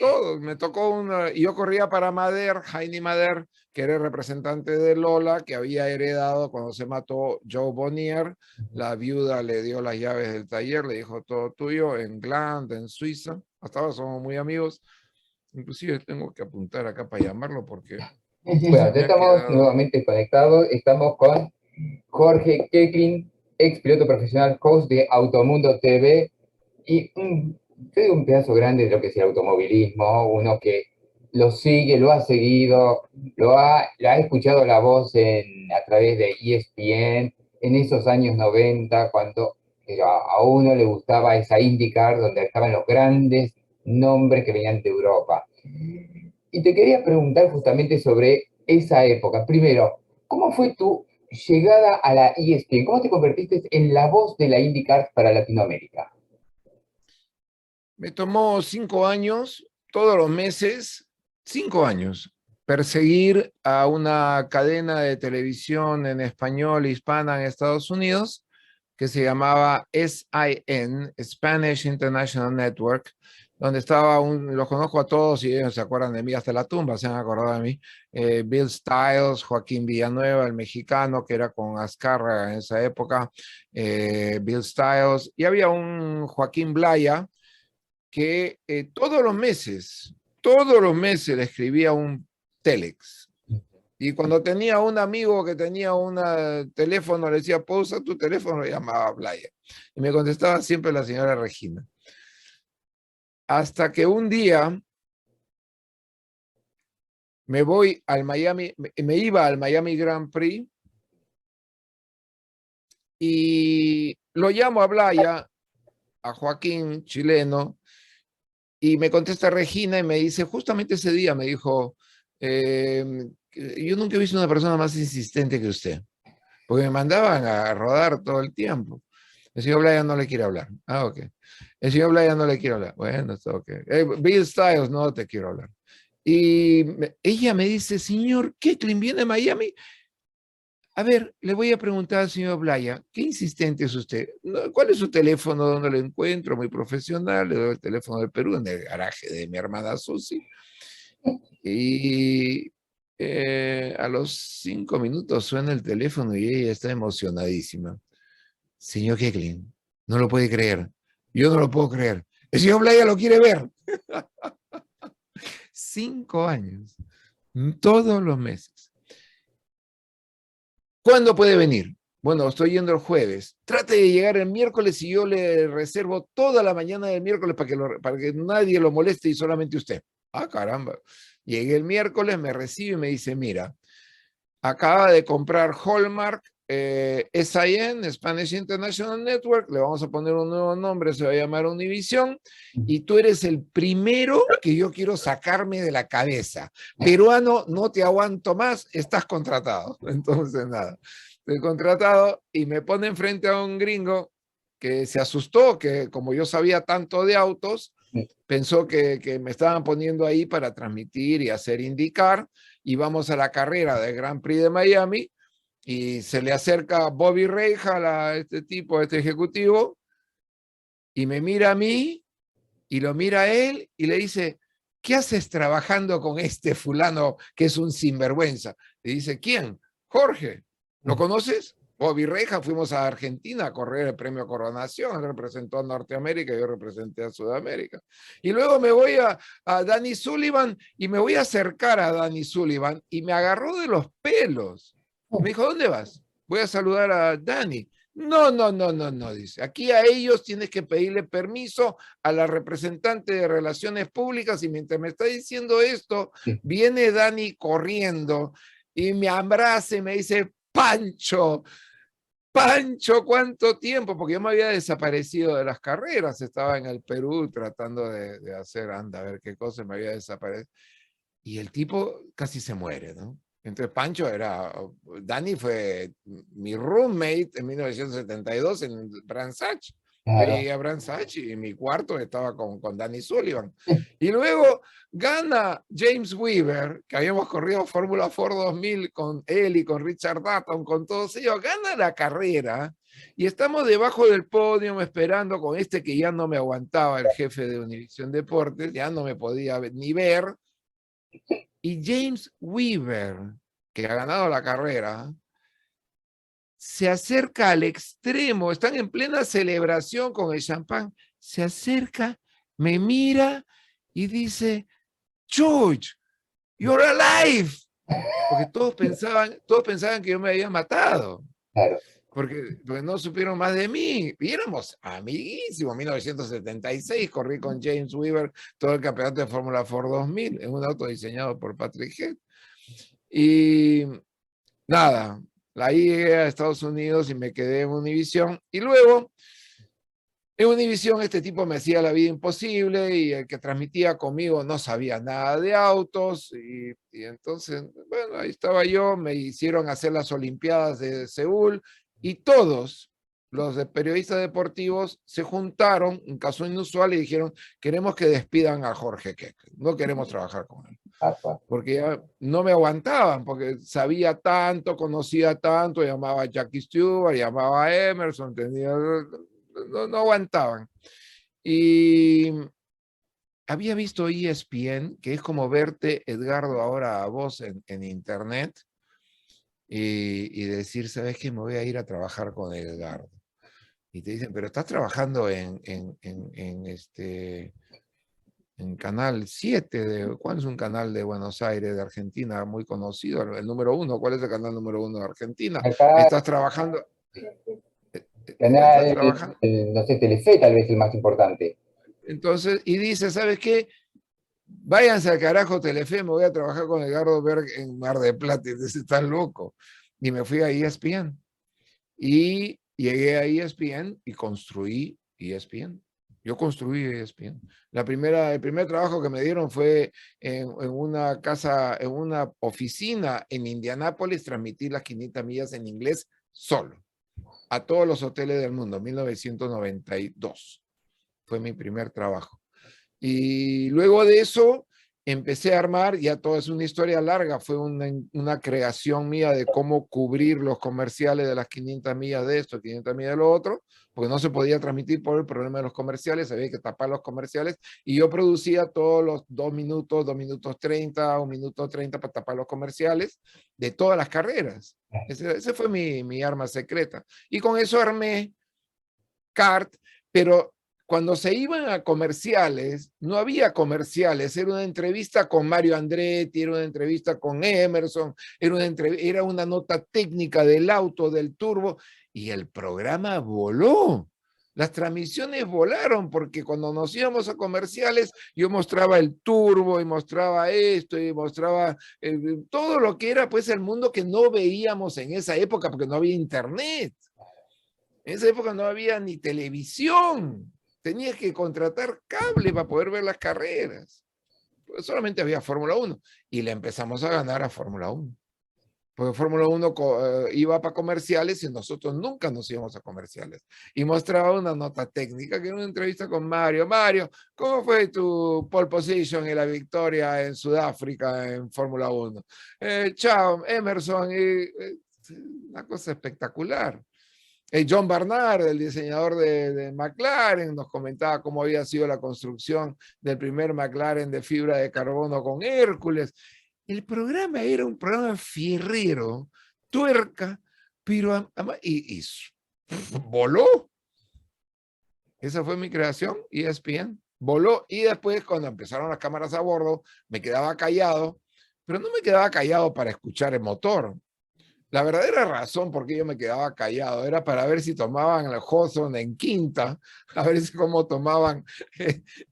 todos. Me tocó una, y yo corría para Mader, Heini Mader, que era el representante de Lola, que había heredado cuando se mató Joe Bonnier. La viuda le dio las llaves del taller, le dijo todo tuyo, en Gland, en Suiza. Hasta ahora somos muy amigos. Inclusive tengo que apuntar acá para llamarlo porque se Bueno, ya me ha estamos quedado. nuevamente conectados. Estamos con Jorge Keklin, ex piloto profesional, host de Automundo TV y yo digo un pedazo grande de lo que es el automovilismo, uno que lo sigue, lo ha seguido, lo ha escuchado la voz a través de ESPN en esos años 90, cuando a uno le gustaba esa IndyCar donde estaban los grandes nombres que venían de Europa. Y te quería preguntar justamente sobre esa época. Primero, ¿cómo fue tu llegada a la ESPN? ¿Cómo te convertiste en la voz de la IndyCar para Latinoamérica? Me tomó 5 años, todos los meses, 5 años, perseguir a una cadena de televisión en español hispana en Estados Unidos que se llamaba SIN, Spanish International Network, donde estaba los conozco a todos y ellos se acuerdan de mí hasta la tumba, se han acordado de mí, Bill Stiles, Joaquín Villanueva, el mexicano que era con Azcárraga en esa época, Bill Stiles, y había un Joaquín Blaya, que todos los meses le escribía un telex. Y cuando tenía un amigo que tenía un teléfono, le decía, pausa tu teléfono, le llamaba a Blaya. Y me contestaba siempre la señora Regina. Hasta que un día me voy al Miami, me iba al Miami Grand Prix y lo llamo a Blaya, a Joaquín, chileno, y me contesta Regina y me dice, justamente ese día me dijo, yo nunca he visto una persona más insistente que usted, porque me mandaban a rodar todo el tiempo. El señor Blaya no le quiere hablar. Ah, ok. El señor Blaya no le quiere hablar. Bueno, está ok. Bill Styles, no te quiero hablar. Y ella me dice, señor Keklin, ¿viene a Miami? A ver, le voy a preguntar al señor Blaya, ¿qué insistente es usted? ¿Cuál es su teléfono? ¿Dónde lo encuentro? Muy profesional. Le doy el teléfono del Perú en el garaje de mi hermana Susi. Y a los 5 minutos suena el teléfono y ella está emocionadísima. Señor Keklin, no lo puede creer. Yo no lo puedo creer. El señor Blaya lo quiere ver. 5 años, todos los meses. ¿Cuándo puede venir? Bueno, estoy yendo el jueves. Trate de llegar el miércoles y yo le reservo toda la mañana del miércoles para que nadie lo moleste y solamente usted. Ah, caramba. Llegué el miércoles, me recibe y me dice, mira, acaba de comprar Hallmark, SIN, Spanish International Network, le vamos a poner un nuevo nombre, se va a llamar Univision, y tú eres el primero que yo quiero sacarme de la cabeza. Peruano, no te aguanto más, estás contratado. Entonces, nada, estoy contratado y me pone enfrente a un gringo que se asustó, que como yo sabía tanto de autos, pensó que me estaban poniendo ahí para transmitir y hacer indicar, y vamos a la carrera del Grand Prix de Miami, y se le acerca Bobby Rahal a este tipo, a este ejecutivo, y me mira a mí, y lo mira a él, y le dice, ¿qué haces trabajando con este fulano que es un sinvergüenza? Le dice, ¿quién? Jorge, ¿lo conoces? Bobby Reja, fuimos a Argentina a correr el premio Coronación, él representó a Norteamérica y yo representé a Sudamérica. Y luego me voy a Danny Sullivan y me voy a acercar a Danny Sullivan y me agarró de los pelos. Me dijo, ¿dónde vas? Voy a saludar a Danny. No, no, no, no, no, dice. Aquí a ellos tienes que pedirle permiso a la representante de Relaciones Públicas y mientras me está diciendo esto, viene Danny corriendo y me abraza y me dice, Pancho, Pancho, ¿cuánto tiempo? Porque yo me había desaparecido de las carreras, estaba en el Perú tratando de hacer, anda, a ver qué cosa, me había desaparecido. Y el tipo casi se muere, ¿no? Entonces Pancho Dani fue mi roommate en 1972 en Branzach. Yo Claro. llegué a Branzach y en mi cuarto estaba con Danny Sullivan. Y luego gana James Weaver, que habíamos corrido Fórmula Ford 2000 con él y con Richard Dutton, con todos ellos, gana la carrera y estamos debajo del podio esperando con este que ya no me aguantaba, el jefe de Univisión Deportes, ya no me podía ni ver. Y James Weaver, que ha ganado la carrera, se acerca al extremo, están en plena celebración con el champán, se acerca, me mira y dice, George, you're alive. Porque todos pensaban que yo me había matado. Claro. Porque no supieron más de mí. Y éramos amiguísimos. En 1976 corrí con James Weaver todo el campeonato de Fórmula Ford 2000 en un auto diseñado por Patrick Head. Y nada, ahí llegué a Estados Unidos y me quedé en Univision. Y luego, en Univision este tipo me hacía la vida imposible y el que transmitía conmigo no sabía nada de autos. Y entonces, bueno, ahí estaba yo, me hicieron hacer las Olimpiadas de Seúl y todos los periodistas deportivos se juntaron, un caso inusual, y dijeron, queremos que despidan a Jorge Keck, no queremos trabajar con él. Porque ya no me aguantaban, porque sabía tanto, conocía tanto, llamaba a Jackie Stewart, llamaba a Emerson, no aguantaban. Y había visto ESPN, que es como verte, Edgardo, ahora a vos en internet, y decir, ¿sabes qué? Me voy a ir a trabajar con Edgardo. Y te dicen, pero estás trabajando en Canal 7, ¿cuál es un canal de Buenos Aires, de Argentina, muy conocido? El número 1, ¿cuál es el canal número 1 de Argentina? Acá, Estás trabajando, estás canal, trabajando. no sé, Telefe tal vez el más importante. Entonces, y dice, ¿sabes qué? Váyanse al carajo Telefe, me voy a trabajar con Edgardo Berg en Mar del Plata. Y dice, estás loco. Y me fui a ESPN. Y llegué a ESPN y construí ESPN. Yo construí ESPN. El primer trabajo que me dieron fue en una casa, en una oficina en Indianápolis, transmitir las 500 millas en inglés solo, a todos los hoteles del mundo, 1992. Fue mi primer trabajo. Y luego de eso empecé a armar, ya todo es una historia larga, fue una creación mía de cómo cubrir los comerciales de las 500 millas de esto, 500 millas de lo otro, porque no se podía transmitir por el problema de los comerciales, había que tapar los comerciales, y yo producía todos los 2 minutos, 2 minutos 30, 1 minuto 30 para tapar los comerciales de todas las carreras. Ese fue mi arma secreta. Y con eso armé CART, pero cuando se iban a comerciales, no había comerciales, era una entrevista con Mario Andretti, era una entrevista con Emerson, era una nota técnica del auto, del turbo, y el programa voló. Las transmisiones volaron porque cuando nos íbamos a comerciales, yo mostraba el turbo y mostraba esto y mostraba todo lo que era pues el mundo que no veíamos en esa época porque no había internet. En esa época no había ni televisión. Tenías que contratar cable para poder ver las carreras. Pues solamente había Fórmula 1 y le empezamos a ganar a Fórmula 1. Porque Fórmula 1 iba para comerciales y nosotros nunca nos íbamos a comerciales. Y mostraba una nota técnica, que era una entrevista con Mario. Mario, ¿cómo fue tu pole position y la victoria en Sudáfrica en Fórmula 1? Chao, Emerson. Una cosa espectacular. John Barnard, el diseñador de McLaren, nos comentaba cómo había sido la construcción del primer McLaren de fibra de carbono con Hércules. El programa era un programa fierrero, tuerca, pero y voló. Esa fue mi creación, ESPN. Voló y después cuando empezaron las cámaras a bordo, me quedaba callado, pero no me quedaba callado para escuchar el motor. La verdadera razón por qué yo me quedaba callado era para ver si tomaban el Hawthorne en quinta, a ver si cómo tomaban,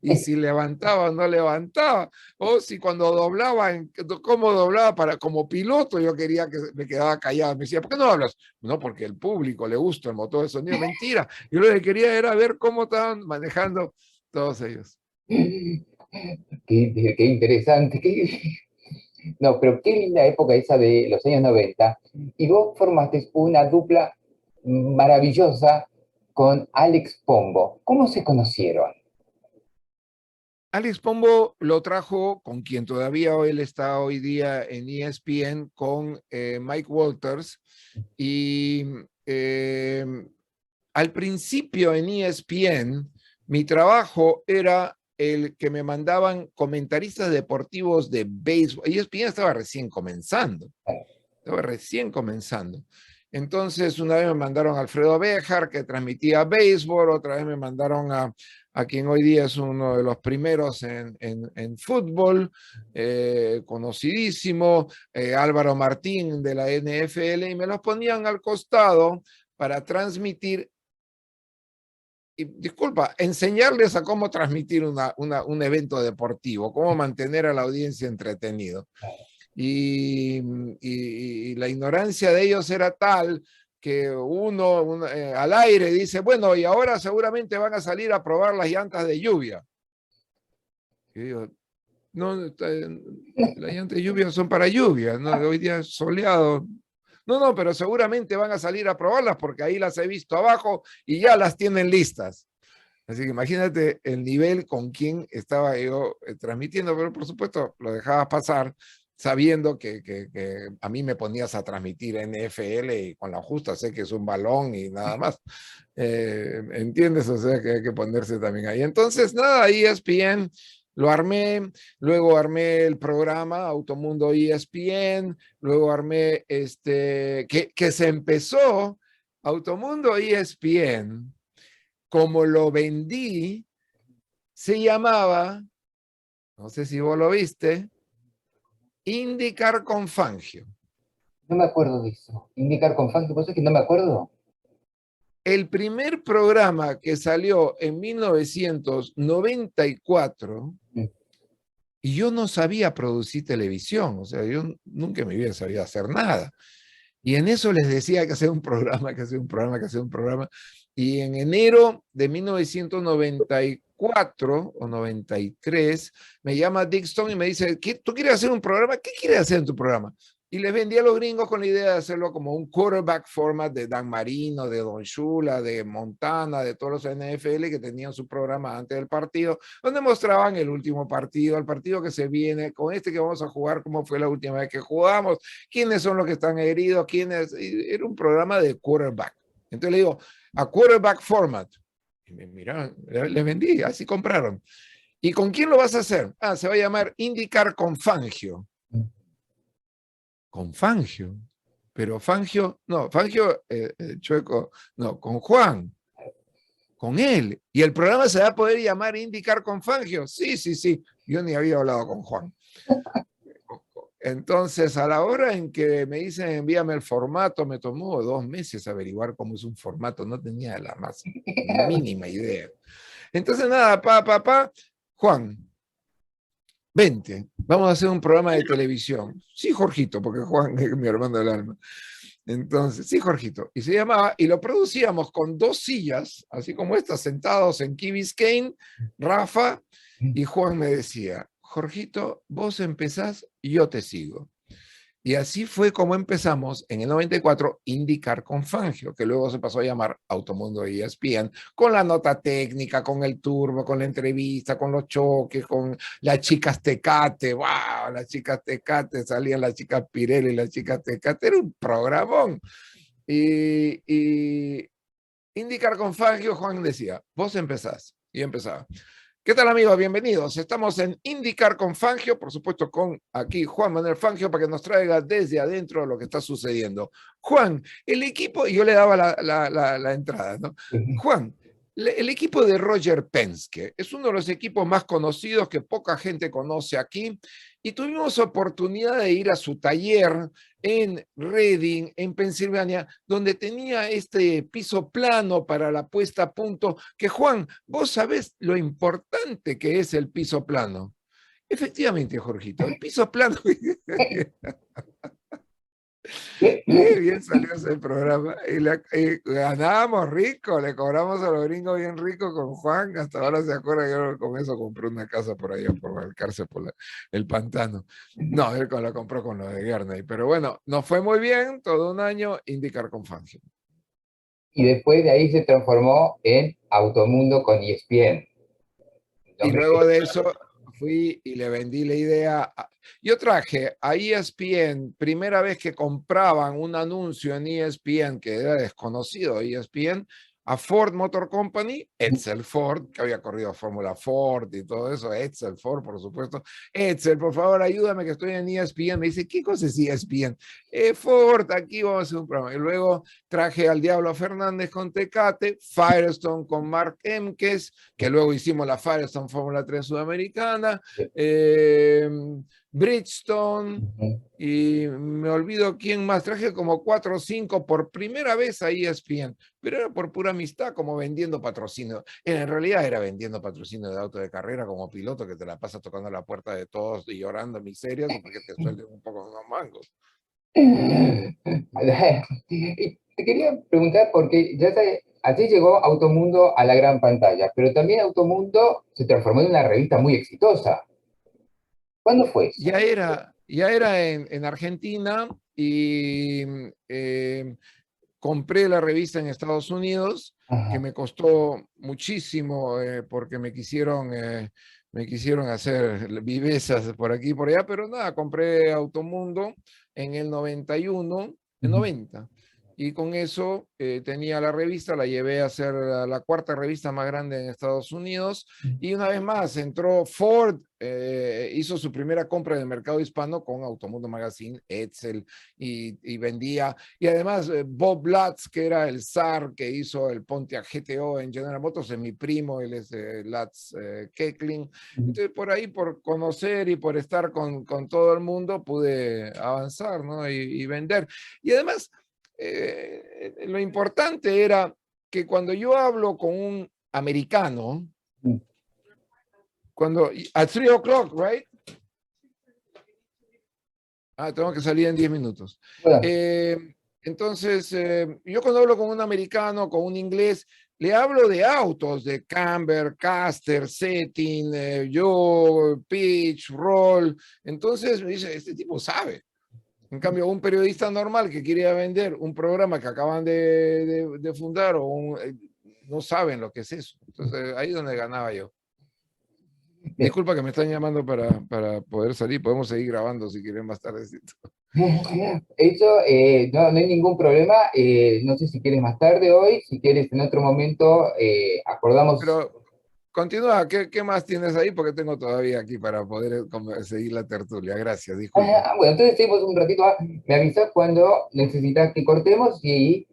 y si levantaba o no levantaba, o si cuando doblaban, cómo doblaba para, como piloto, yo quería que me quedaba callado. Me decía, ¿por qué no hablas? No, porque al público le gusta el motor de sonido. Mentira, yo lo que quería era ver cómo estaban manejando todos ellos. Qué interesante. No, pero qué linda época esa de los años 90. Y vos formaste una dupla maravillosa con Alex Pombo. ¿Cómo se conocieron? Alex Pombo lo trajo con quien todavía él está hoy día en ESPN, con Mike Walters. Y eh, al principio en ESPN, mi trabajo era el que me mandaban comentaristas deportivos de béisbol. ESPN estaba recién comenzando. Estaba recién comenzando. Entonces, una vez me mandaron a Alfredo Béjar, que transmitía béisbol, otra vez me mandaron a quien hoy día es uno de los primeros en fútbol, conocidísimo, Álvaro Martín de la NFL, y me los ponían al costado para transmitir, y disculpa, enseñarles a cómo transmitir un evento deportivo, cómo mantener a la audiencia entretenido. Y, y la ignorancia de ellos era tal que uno al aire dice, bueno, y ahora seguramente van a salir a probar las llantas de lluvia. Y digo, no, las llantas de lluvia son para lluvia, ¿no? Hoy día es soleado. No, no, pero seguramente van a salir a probarlas porque ahí las he visto abajo y ya las tienen listas. Así que imagínate el nivel con quien estaba yo transmitiendo, pero por supuesto lo dejabas pasar sabiendo que a mí me ponías a transmitir NFL y con la justa sé que es un balón y nada más. ¿Entiendes? O sea que hay que ponerse también ahí. Entonces, nada, ESPN lo armé, luego armé el programa Automundo ESPN, luego armé que se empezó Automundo ESPN, como lo vendí, se llamaba, no sé si vos lo viste, Indicar con Fangio. No me acuerdo de eso. Indicar con Fangio, ¿vos sabés que no me acuerdo? El primer programa que salió en 1994, Mm. y yo no sabía producir televisión, o sea, yo nunca en mi vida sabía hacer nada. Y en eso les decía que hacer un programa, que hacer un programa, que hacer un programa. Y en enero de 1994 o 93, me llama Dixon y me dice, ¿tú quieres hacer un programa? ¿Qué quieres hacer en tu programa? Y les vendí a los gringos con la idea de hacerlo como un quarterback format de Dan Marino, de Don Shula, de Montana, de todos los NFL que tenían su programa antes del partido, donde mostraban el último partido, el partido que se viene, con este que vamos a jugar, cómo fue la última vez que jugamos, quiénes son los que están heridos, quiénes. Era un programa de quarterback. Entonces le digo, a quarterback format. Y me miraron, les vendí, así compraron. ¿Y con quién lo vas a hacer? Ah, se va a llamar Indicar con Fangio. Con Fangio. Pero Fangio, no, Fangio, Chueco, no, con Juan, con él. Y el programa se va a poder llamar Indicar con Fangio. Sí, sí, sí. Yo ni había hablado con Juan. Entonces, a la hora en que me dicen envíame el formato, me tomó 2 meses averiguar cómo es un formato, no tenía la más mínima idea. Entonces, nada, Juan, vente, vamos a hacer un programa de televisión. Sí, Jorgito, porque Juan es mi hermano del alma. Entonces, sí, Jorgito. Y se llamaba, y lo producíamos con 2 sillas, así como estas, sentados en Key Biscayne, Rafa, y Juan me decía, Jorgito, vos empezás y yo te sigo. Y así fue como empezamos en el 94 Indicar con Fangio, que luego se pasó a llamar Automundo ESPN, con la nota técnica, con el turbo, con la entrevista, con los choques, con las chicas Tecate. ¡Wow! Las chicas Tecate, salían las chicas Pirelli y las chicas Tecate. Era un programón. Y Indicar con Fangio, Juan decía, vos empezás. Y empezaba. ¿Qué tal, amigos? Bienvenidos. Estamos en Indicar con Fangio, por supuesto con aquí Juan Manuel Fangio para que nos traiga desde adentro lo que está sucediendo. Juan, el equipo, y yo le daba la entrada, ¿no? Juan, El equipo de Roger Penske es uno de los equipos más conocidos que poca gente conoce aquí y tuvimos oportunidad de ir a su taller en Reading, en Pensilvania, donde tenía este piso plano para la puesta a punto, que Juan, vos sabés lo importante que es el piso plano. Efectivamente, Jorgito, el piso plano. Qué bien salió ese programa. Y ganábamos rico, le cobramos a los gringos bien rico con Juan. Hasta ahora se acuerda que yo con eso compré una casa por allá, por Balcarce, por el pantano. No, él la compró con lo de Guernsey. Pero bueno, nos fue muy bien, todo un año, indicar con Fangio. Y después de ahí se transformó en Automundo con ESPN. Y luego de eso fui y le vendí la idea. Yo traje a ESPN, primera vez que compraban un anuncio en ESPN, que era desconocido ESPN, a Ford Motor Company, Edsel Ford, que había corrido Fórmula Ford y todo eso, Edsel Ford, por supuesto. Edsel, por favor, ayúdame que estoy en ESPN. Me dice, ¿qué cosa es ESPN? Ford, aquí vamos a hacer un programa. Y luego traje al Diablo Fernández con Tecate, Firestone con Mark Emkes, que luego hicimos la Firestone Fórmula 3 Sudamericana, Bridgestone, y me olvido quién más. Traje como 4 o 5 por primera vez a ESPN, pero era por pura amistad, como vendiendo patrocinio. En realidad era vendiendo patrocinio de auto de carrera como piloto que te la pasas tocando la puerta de todos y llorando miserias porque te suelten un poco unos mangos. Y te quería preguntar, porque ya sabes, así llegó Automundo a la gran pantalla, pero también Automundo se transformó en una revista muy exitosa. ¿Cuándo fue eso? Ya era en Argentina y compré la revista en Estados Unidos, que Ajá. me costó muchísimo porque me quisieron hacer vivezas por aquí y por allá, pero nada, compré Automundo en el 91, en Ujú. 90. Y con eso tenía la revista, la llevé a ser la cuarta revista más grande en Estados Unidos. Y una vez más entró Ford, hizo su primera compra en el mercado hispano con Automundo Magazine, Edsel, y vendía. Y además Bob Lutz, que era el zar que hizo el Pontiac GTO en General Motors, es mi primo, él es Lutz Kecklin. Entonces por ahí, por conocer y por estar con todo el mundo, pude avanzar, ¿no? Y vender. Y además, lo importante era que cuando yo hablo con un americano, cuando, at 3 o'clock, right? Ah, tengo que salir en 10 minutos. Bueno, Entonces, yo cuando hablo con un americano, con un inglés, le hablo de autos, de Camber, Caster, Setting, yo, Pitch, Roll. Entonces me dice, este tipo sabe. En cambio, un periodista normal que quiere vender un programa que acaban de fundar no saben lo que es eso. Entonces, ahí es donde ganaba yo. Disculpa que me están llamando para poder salir. Podemos seguir grabando si quieren más tardecito. eso no, no hay ningún problema. No sé si quieres más tarde hoy, si quieres en otro momento, acordamos. Pero continúa, ¿qué más tienes ahí? Porque tengo todavía aquí para poder seguir la tertulia. Gracias, disculpa. Bueno, entonces seguimos un ratito. Me avisas cuando necesitas que cortemos y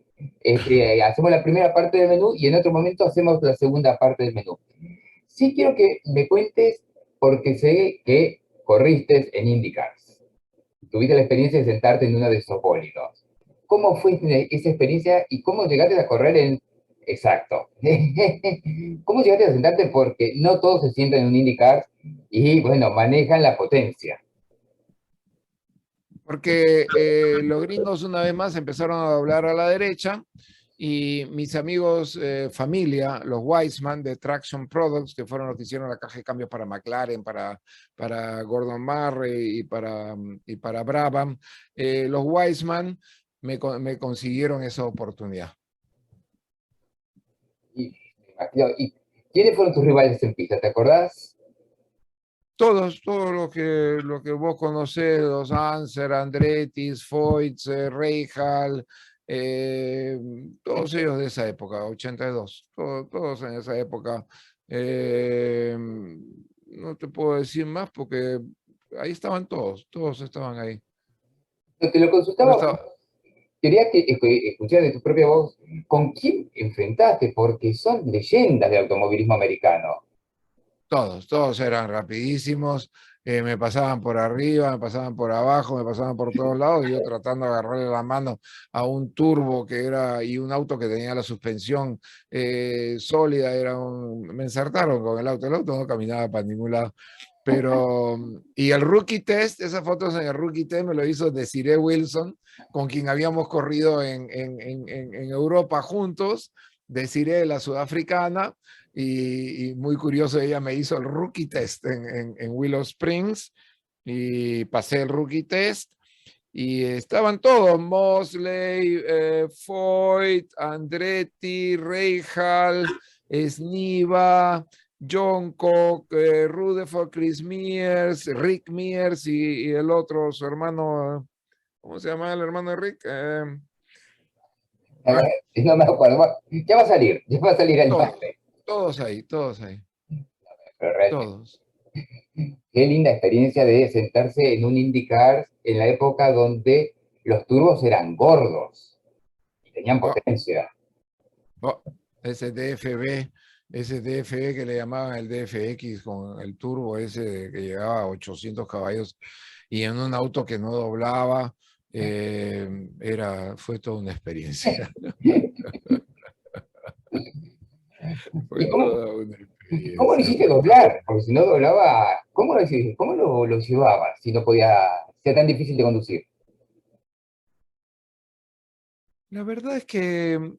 hacemos la primera parte del menú y en otro momento hacemos la segunda parte del menú. Sí quiero que me cuentes, porque sé que corriste en IndyCars. Tuviste la experiencia de sentarte en uno de esos bólidos. ¿Cómo fue esa experiencia y cómo llegaste a correr en... Exacto. ¿Cómo llegaste a sentarte? Porque no todos se sientan en un IndyCar y, bueno, manejan la potencia. Porque los gringos una vez más empezaron a doblar a la derecha y mis amigos, familia, los Weissman de Traction Products, que fueron los que hicieron la caja de cambios para McLaren, para Gordon Murray y para Brabham, los Weissman me consiguieron esa oportunidad. Y, y ¿quiénes fueron tus rivales en pista? ¿Te acordás? Todos lo que vos conocés, los Anser, Andretti, Foyt, Rahal, todos ellos de esa época, 82, todos en esa época. No te puedo decir más porque ahí estaban todos estaban ahí. Te lo No consultaba. estaba. quería que escuchar de tu propia voz con quién enfrentaste, porque son leyendas del automovilismo americano. Todos eran rapidísimos, me pasaban por arriba, me pasaban por abajo, me pasaban por todos lados, y yo tratando de agarrarle la mano a un turbo que era, y un auto que tenía la suspensión sólida, me ensartaron con el auto no caminaba para ningún lado. Pero, y el rookie test, esas fotos en el rookie test me lo hizo Desiree Wilson, con quien habíamos corrido en Europa juntos, Desiree, la sudafricana, y muy curioso, ella me hizo el rookie test en Willow Springs, y pasé el rookie test, y estaban todos, Mosley, Foyt, Andretti, Rahal, Sniva, John Cook, Rutherford, Chris Mears, Rick Mears y el otro, su hermano, ¿cómo se llama el hermano de Rick? A ver, no me acuerdo. Bueno, ya va a salir el Todos, nombre. todos ahí, Pero realmente, todos. qué linda experiencia de sentarse en un IndyCar en la época donde los turbos eran gordos y tenían Oh, potencia. oh, ese ese DFB que le llamaban el DFX con el turbo ese que llegaba a 800 caballos y en un auto que no doblaba, fue toda una experiencia. Fue ¿Y cómo, toda una cómo lo experiencia, hiciste fue toda una doblar? Porque si no doblaba, ¿cómo lo hiciste? ¿Cómo lo llevabas si no podía ser tan difícil de conducir? La verdad es que,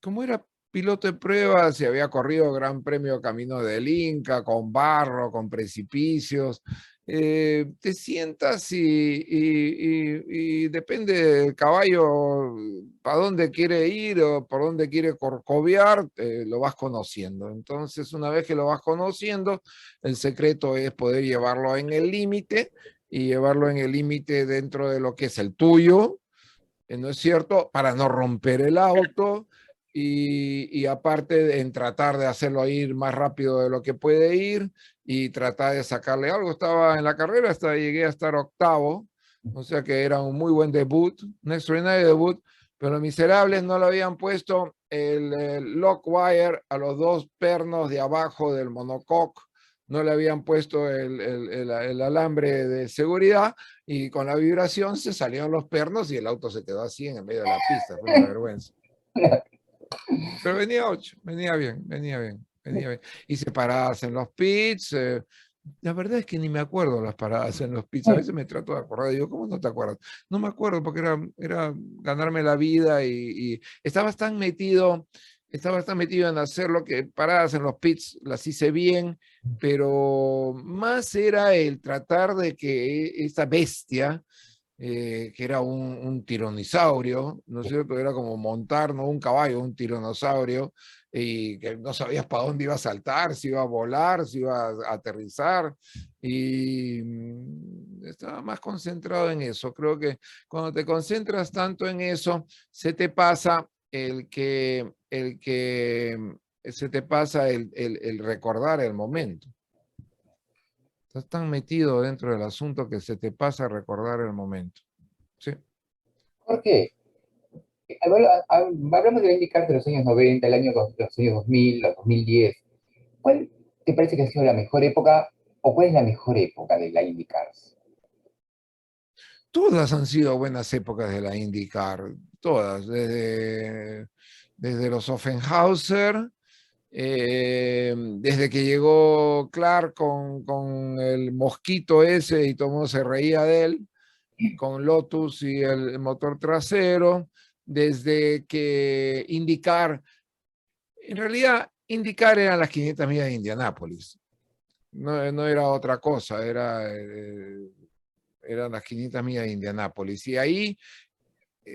como era piloto de pruebas y había corrido Gran Premio Camino del Inca, con barro, con precipicios, te sientas y depende del caballo para dónde quiere ir o por dónde quiere corcovear, lo vas conociendo. Entonces, una vez que lo vas conociendo, el secreto es poder llevarlo en el límite y llevarlo en el límite dentro de lo que es el tuyo, ¿no es cierto? Para no romper el auto y aparte en tratar de hacerlo ir más rápido de lo que puede ir y tratar de sacarle algo. Estaba en la carrera, hasta llegué a estar octavo, o sea que era un muy buen debut, un extraordinario debut, pero los miserables no le habían puesto el lock wire a los dos pernos de abajo del monocoque, no le habían puesto el alambre de seguridad, y con la vibración se salieron los pernos y el auto se quedó así en el medio de la pista. Fue una vergüenza. Pero venía 8, venía bien, venía bien, venía bien. Hice paradas en los pits. La verdad es que ni me acuerdo las paradas en los pits. A veces me trato de acordar. Digo, ¿cómo no te acuerdas? No me acuerdo porque era ganarme la vida y estabas tan metido en hacer lo que paradas en los pits las hice bien, pero más era el tratar de que esta bestia, que era un tironisaurio, ¿no es cierto? Era como montar, no un caballo, un tiranosaurio, y que no sabías para dónde iba a saltar, si iba a volar, si iba a aterrizar, y estaba más concentrado en eso. Creo que cuando te concentras tanto en eso, se te pasa se te pasa el recordar el momento. Estás tan metido dentro del asunto que se te pasa a recordar el momento. Sí. Jorge, hablamos de la IndyCar de los años 90, los años 2000, los 2010. ¿Cuál te parece que ha sido la mejor época o cuál es la mejor época de la IndyCar? Todas han sido buenas épocas de la IndyCar, todas, desde los Offenhauser, desde que llegó Clark con el mosquito ese y todo el mundo se reía de él, con Lotus y el motor trasero, desde que IndyCar, en realidad IndyCar eran las 500 millas de Indianápolis, no era otra cosa, eran las 500 millas de Indianápolis. Y ahí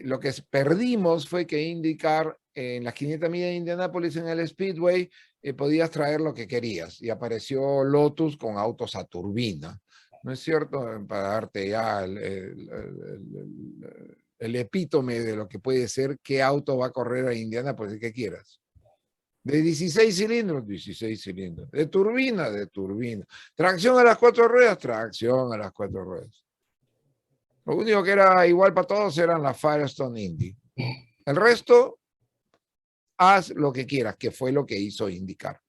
lo que perdimos fue que IndyCar en las 500 millas de Indianápolis en el Speedway podías traer lo que querías. Y apareció Lotus con autos a turbina, ¿no es cierto? Para darte ya el epítome de lo que puede ser qué auto va a correr a Indianápolis, el que quieras. De 16 cilindros, 16 cilindros. De turbina, de turbina. Tracción a las 4 ruedas, tracción a las 4 ruedas. Lo único que era igual para todos eran las Firestone Indy. El resto, haz lo que quieras, que fue lo que hizo IndyCar.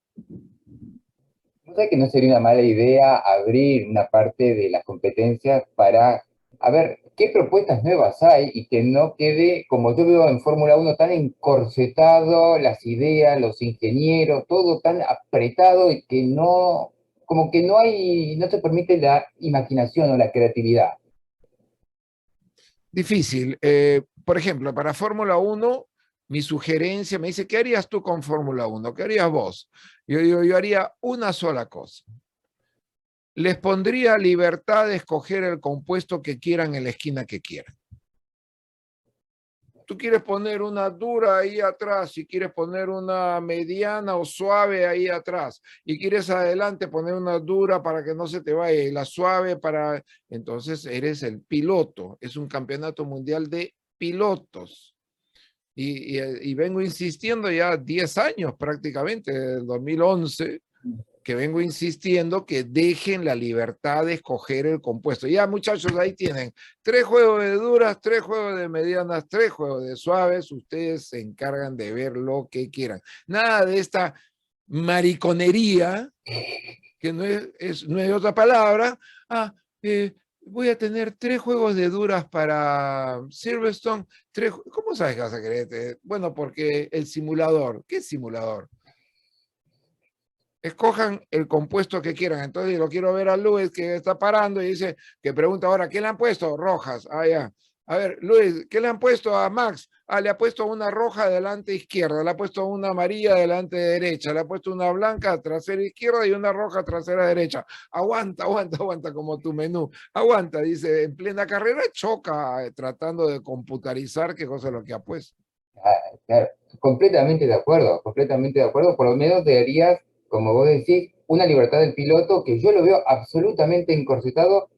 ¿No sé que no sería una mala idea abrir una parte de las competencias para, a ver, qué propuestas nuevas hay y que no quede, como yo veo en Fórmula Uno tan encorsetado, las ideas, los ingenieros, todo tan apretado y que no, como que no hay, no se permite la imaginación o la creatividad? Difícil. Por ejemplo, para Fórmula 1, mi sugerencia me dice, ¿qué harías tú con Fórmula 1? ¿Qué harías vos? Yo digo, yo haría una sola cosa. Les pondría libertad de escoger el compuesto que quieran en la esquina que quieran. Tú quieres poner una dura ahí atrás, si quieres poner una mediana o suave ahí atrás, y quieres adelante poner una dura para que no se te vaya, y la suave para... Entonces eres el piloto. Es un campeonato mundial de pilotos. Y vengo insistiendo ya 10 años prácticamente, desde el 2011, que vengo insistiendo que dejen la libertad de escoger el compuesto. Ya, muchachos, ahí tienen 3 juegos de duras, 3 juegos de medianas, 3 juegos de suaves. Ustedes se encargan de ver lo que quieran. Nada de esta mariconería, que no es otra palabra. Ah, voy a tener 3 juegos de duras para Silverstone. ¿Cómo sabes que vas a querer? Bueno, porque el simulador. ¿Qué simulador? Escojan el compuesto que quieran. Entonces lo quiero ver a Luis que está parando y dice, que pregunta ahora, ¿qué le han puesto? Rojas. Ah, ya. A ver, Luis, ¿qué le han puesto a Max? Ah, le ha puesto una roja delante izquierda, le ha puesto una amarilla delante derecha, le ha puesto una blanca trasera izquierda y una roja trasera derecha. Aguanta, aguanta, aguanta como tu menú. Aguanta, dice, en plena carrera choca tratando de computarizar qué cosa es lo que ha puesto. Ah, claro, completamente de acuerdo, por lo menos deberías, como vos decís, una libertad del piloto que yo lo veo absolutamente encorsetado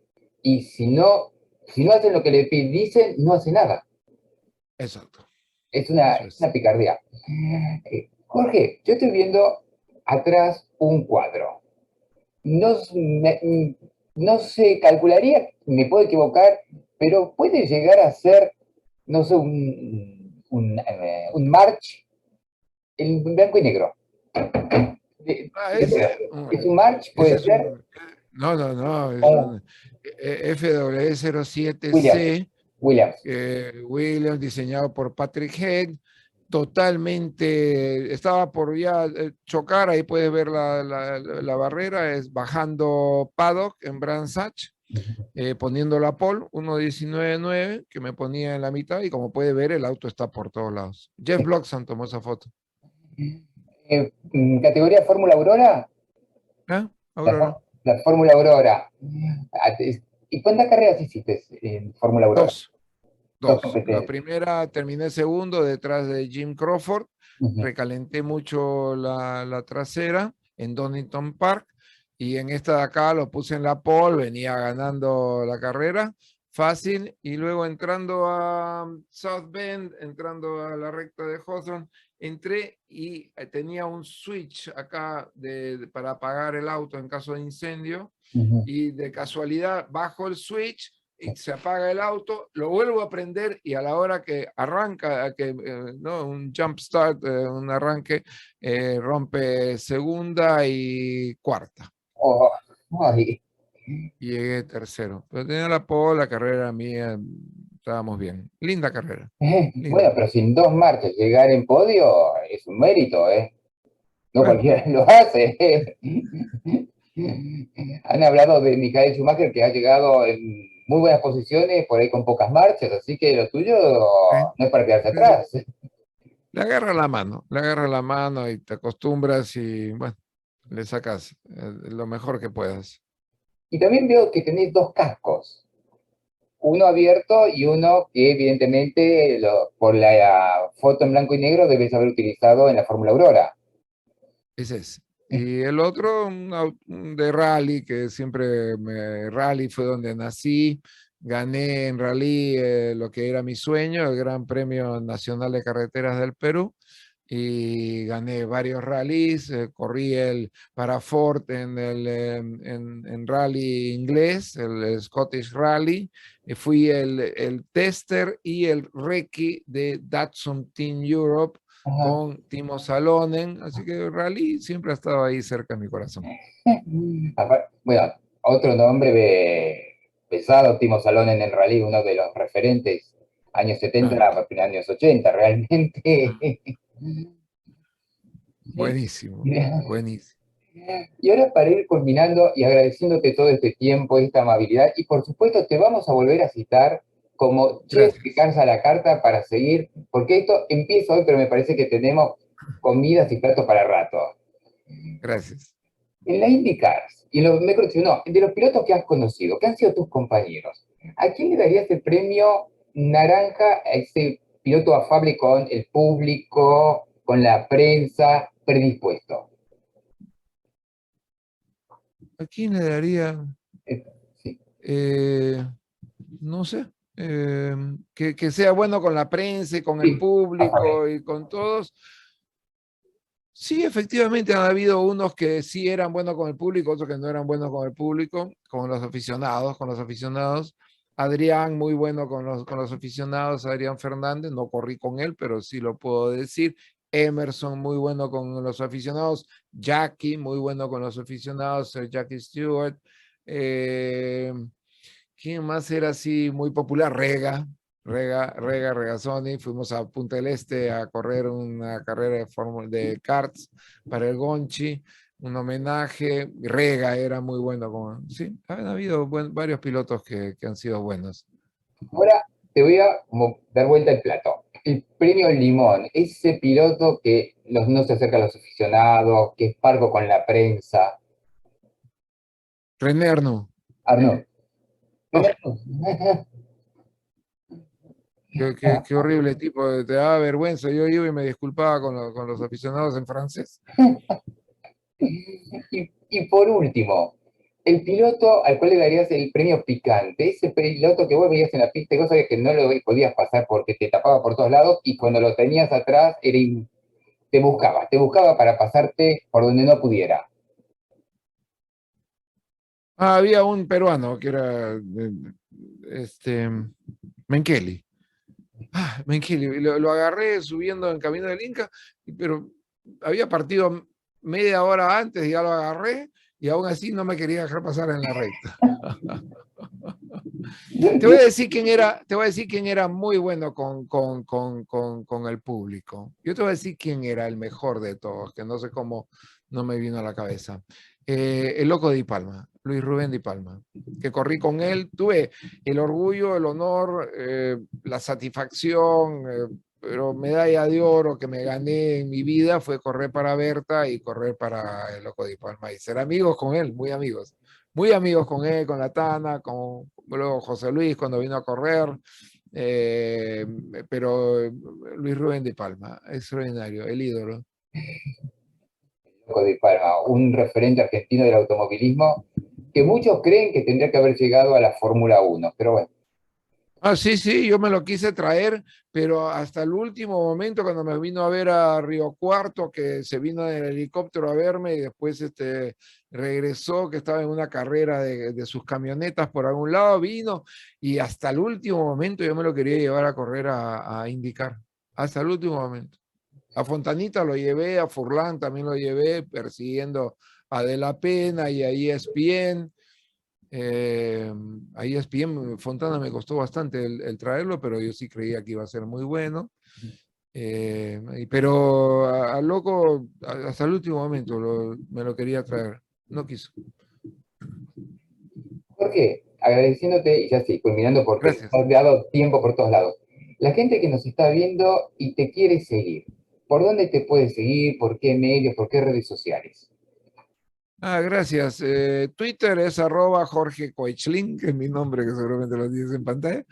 y si no hacen lo que le dicen, no hace nada. Exacto, Es eso es. una picardía. Jorge, yo estoy viendo atrás un cuadro. No, no se calcularía, me puedo equivocar, pero puede llegar a ser, no sé, un march en blanco y negro. Ah, Es un march, ese puede es ser, un, no, no, no, es o un fw Williams, C Williams. Williams, diseñado por Patrick Head, totalmente, estaba por ya chocar, ahí puedes ver la barrera, es bajando paddock en Brands Hatch, poniendo la pole, 1.19.9, que me ponía en la mitad, y como puede ver, el auto está por todos lados. Jeff Bloxham tomó esa foto. Categoría Fórmula Aurora, ¿Ah? Aurora. la Fórmula Aurora. ¿Y cuántas carreras hiciste en Fórmula Aurora? Dos. Dos Dos. La competencias. primera terminé segundo detrás de Jim Crawford. Uh-huh. Recalenté mucho la trasera en Donington Park. Y en esta de acá lo puse en la pole, venía ganando la carrera fácil. Y luego entrando a South Bend, entrando a la recta de Hawthorne, entré y tenía un switch acá para apagar el auto en caso de incendio. Uh-huh. Y de casualidad bajo el switch y se apaga el auto, lo vuelvo a prender y a la hora que arranca, ¿no? Un jump start, un arranque, rompe segunda y cuarta. Oh, ay. Y llegué tercero. Pero tenía la pole, la carrera mía, estábamos bien. Linda carrera. Linda. Bueno, pero sin dos marchas llegar en podio es un mérito, ¿eh? No Bueno, cualquiera lo hace. Han hablado de Michael Schumacher que ha llegado en muy buenas posiciones, por ahí con pocas marchas, así que lo tuyo ¿eh? no es para quedarse Sí, sí. atrás. Le agarra la mano y te acostumbras y bueno, le sacas lo mejor que puedas. Y también veo que tenéis dos cascos, uno abierto y uno que evidentemente por la foto en blanco y negro debes haber utilizado en la Fórmula Aurora. Ese es. Y el otro, un de rally, que siempre rally fue donde nací. Gané en rally lo que era mi sueño, el Gran Premio Nacional de Carreteras del Perú. y gané varios rallies, corrí para Ford en rally inglés, el Scottish Rally, y fui el tester y el recce de Datsun Team Europe Ajá. con Timo Salonen, así que el rally siempre ha estado ahí cerca de mi corazón. Bueno, otro nombre pesado, Timo Salón en el rally, uno de los referentes, años 70, Ah, años 80, realmente. buenísimo, buenísimo. Y ahora para ir culminando y agradeciéndote todo este tiempo, esta amabilidad, y por supuesto te vamos a volver a citar como chef de Gracias, Carsa a la Carta para seguir, porque esto empieza hoy, pero me parece que tenemos comidas y platos para rato. gracias. En la IndyCars, y en los, no, de los pilotos que has conocido, que han sido tus compañeros, ¿a quién le darías el premio naranja a ese piloto afable con el público, con la prensa, predispuesto? ¿A quién le daría? Eh, sí, Eh, no sé, que sea bueno con la prensa y con el sí, afable. público y con todos. Sí, efectivamente han habido unos que sí eran buenos con el público, otros que no eran buenos con el público, con los aficionados, con los aficionados. Adrián, muy bueno con los aficionados, Adrián Fernández, no corrí con él, pero sí lo puedo decir. Emerson, muy bueno con los aficionados. Jackie, muy bueno con los aficionados, Jackie Stewart. Eh, ¿Quién más era así muy popular? Regazzoni. Fuimos a Punta del Este a correr una carrera de karts para el Gonchi, un homenaje. Rega era muy bueno. Sí, han habido varios pilotos que han sido buenos. Ahora te voy a como dar vuelta el plato. El premio Limón, ese piloto que no se acerca a los aficionados, que es parco con la prensa. René Arnoux. Arnaud. Oh, qué horrible tipo, te da vergüenza. Yo iba y me disculpaba con los aficionados en francés. Y por último, el piloto al cual le darías el premio picante, ese piloto que vos veías en la pista y vos sabías que no lo podías pasar porque te tapaba por todos lados y cuando lo tenías atrás te buscaba para pasarte por donde no pudiera. Ah, había un peruano que era este, Menkeli. Ah, Menkeli, lo agarré subiendo en camino del Inca, pero había partido media hora antes y ya lo agarré y aún así no me quería dejar pasar en la recta. Te voy a decir quién era, te voy a decir quién era muy bueno con el público. Yo te voy a decir quién era el mejor de todos, que no sé cómo no me vino a la cabeza. El loco de Di Palma, Luis Rubén Di Palma, que corrí con él, tuve el orgullo, el honor, la satisfacción, pero medalla de oro que me gané en mi vida fue correr para Berta y correr para el loco de Di Palma y ser amigos con él, muy amigos con él, con la Tana, con luego José Luis cuando vino a correr, eh, pero Luis Rubén de Palma, extraordinario, el ídolo. Loco de Palma, un referente argentino del automovilismo que muchos creen que tendría que haber llegado a la Fórmula 1, pero bueno, Ah, sí, sí, yo me lo quise traer, pero hasta el último momento, cuando me vino a ver a Río Cuarto, que se vino en el helicóptero a verme y después regresó, que estaba en una carrera de sus camionetas por algún lado, vino y hasta el último momento yo me lo quería llevar a correr a IndyCar, hasta el último momento. A Fontanita lo llevé, a Furlan también lo llevé, persiguiendo a De La Pena y a ESPN. A ESPN Fontana me costó bastante el traerlo, pero yo sí creía que iba a ser muy bueno. Pero al loco, hasta el último momento me lo quería traer. No quiso. Jorge, agradeciéndote y ya sí, culminando porque Gracias. has dado tiempo por todos lados. La gente que nos está viendo y te quiere seguir, ¿por dónde te puede seguir? ¿Por qué medios? ¿Por qué redes sociales? Ah, gracias. Twitter es @Jorge Coichlin, que es mi nombre, que seguramente lo tienes en pantalla.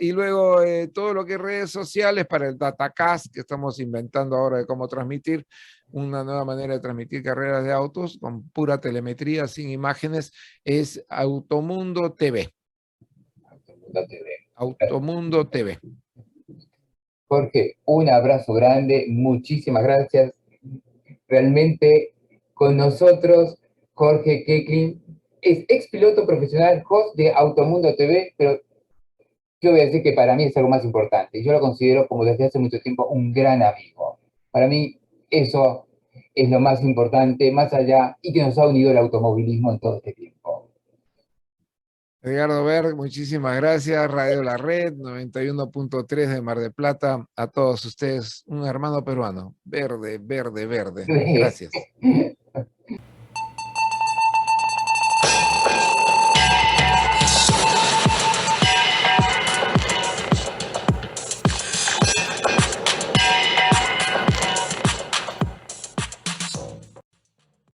Y luego todo lo que es redes sociales para el Datacast, que estamos inventando ahora de cómo transmitir, una nueva manera de transmitir carreras de autos con pura telemetría, sin imágenes, es Automundo TV. No te veo. Automundo TV. Jorge, un abrazo grande, muchísimas gracias. Realmente con nosotros, Jorge Keklin, es ex piloto profesional, host de Automundo TV, pero yo voy a decir que para mí es algo más importante. Yo lo considero, como desde hace mucho tiempo, un gran amigo. Para mí eso es lo más importante, más allá, y que nos ha unido el automovilismo en todo este tiempo. Edgardo Berg, muchísimas gracias. Radio La Red, 91.3 de Mar de Plata. A todos ustedes, un hermano peruano. Verde, verde, verde. Gracias.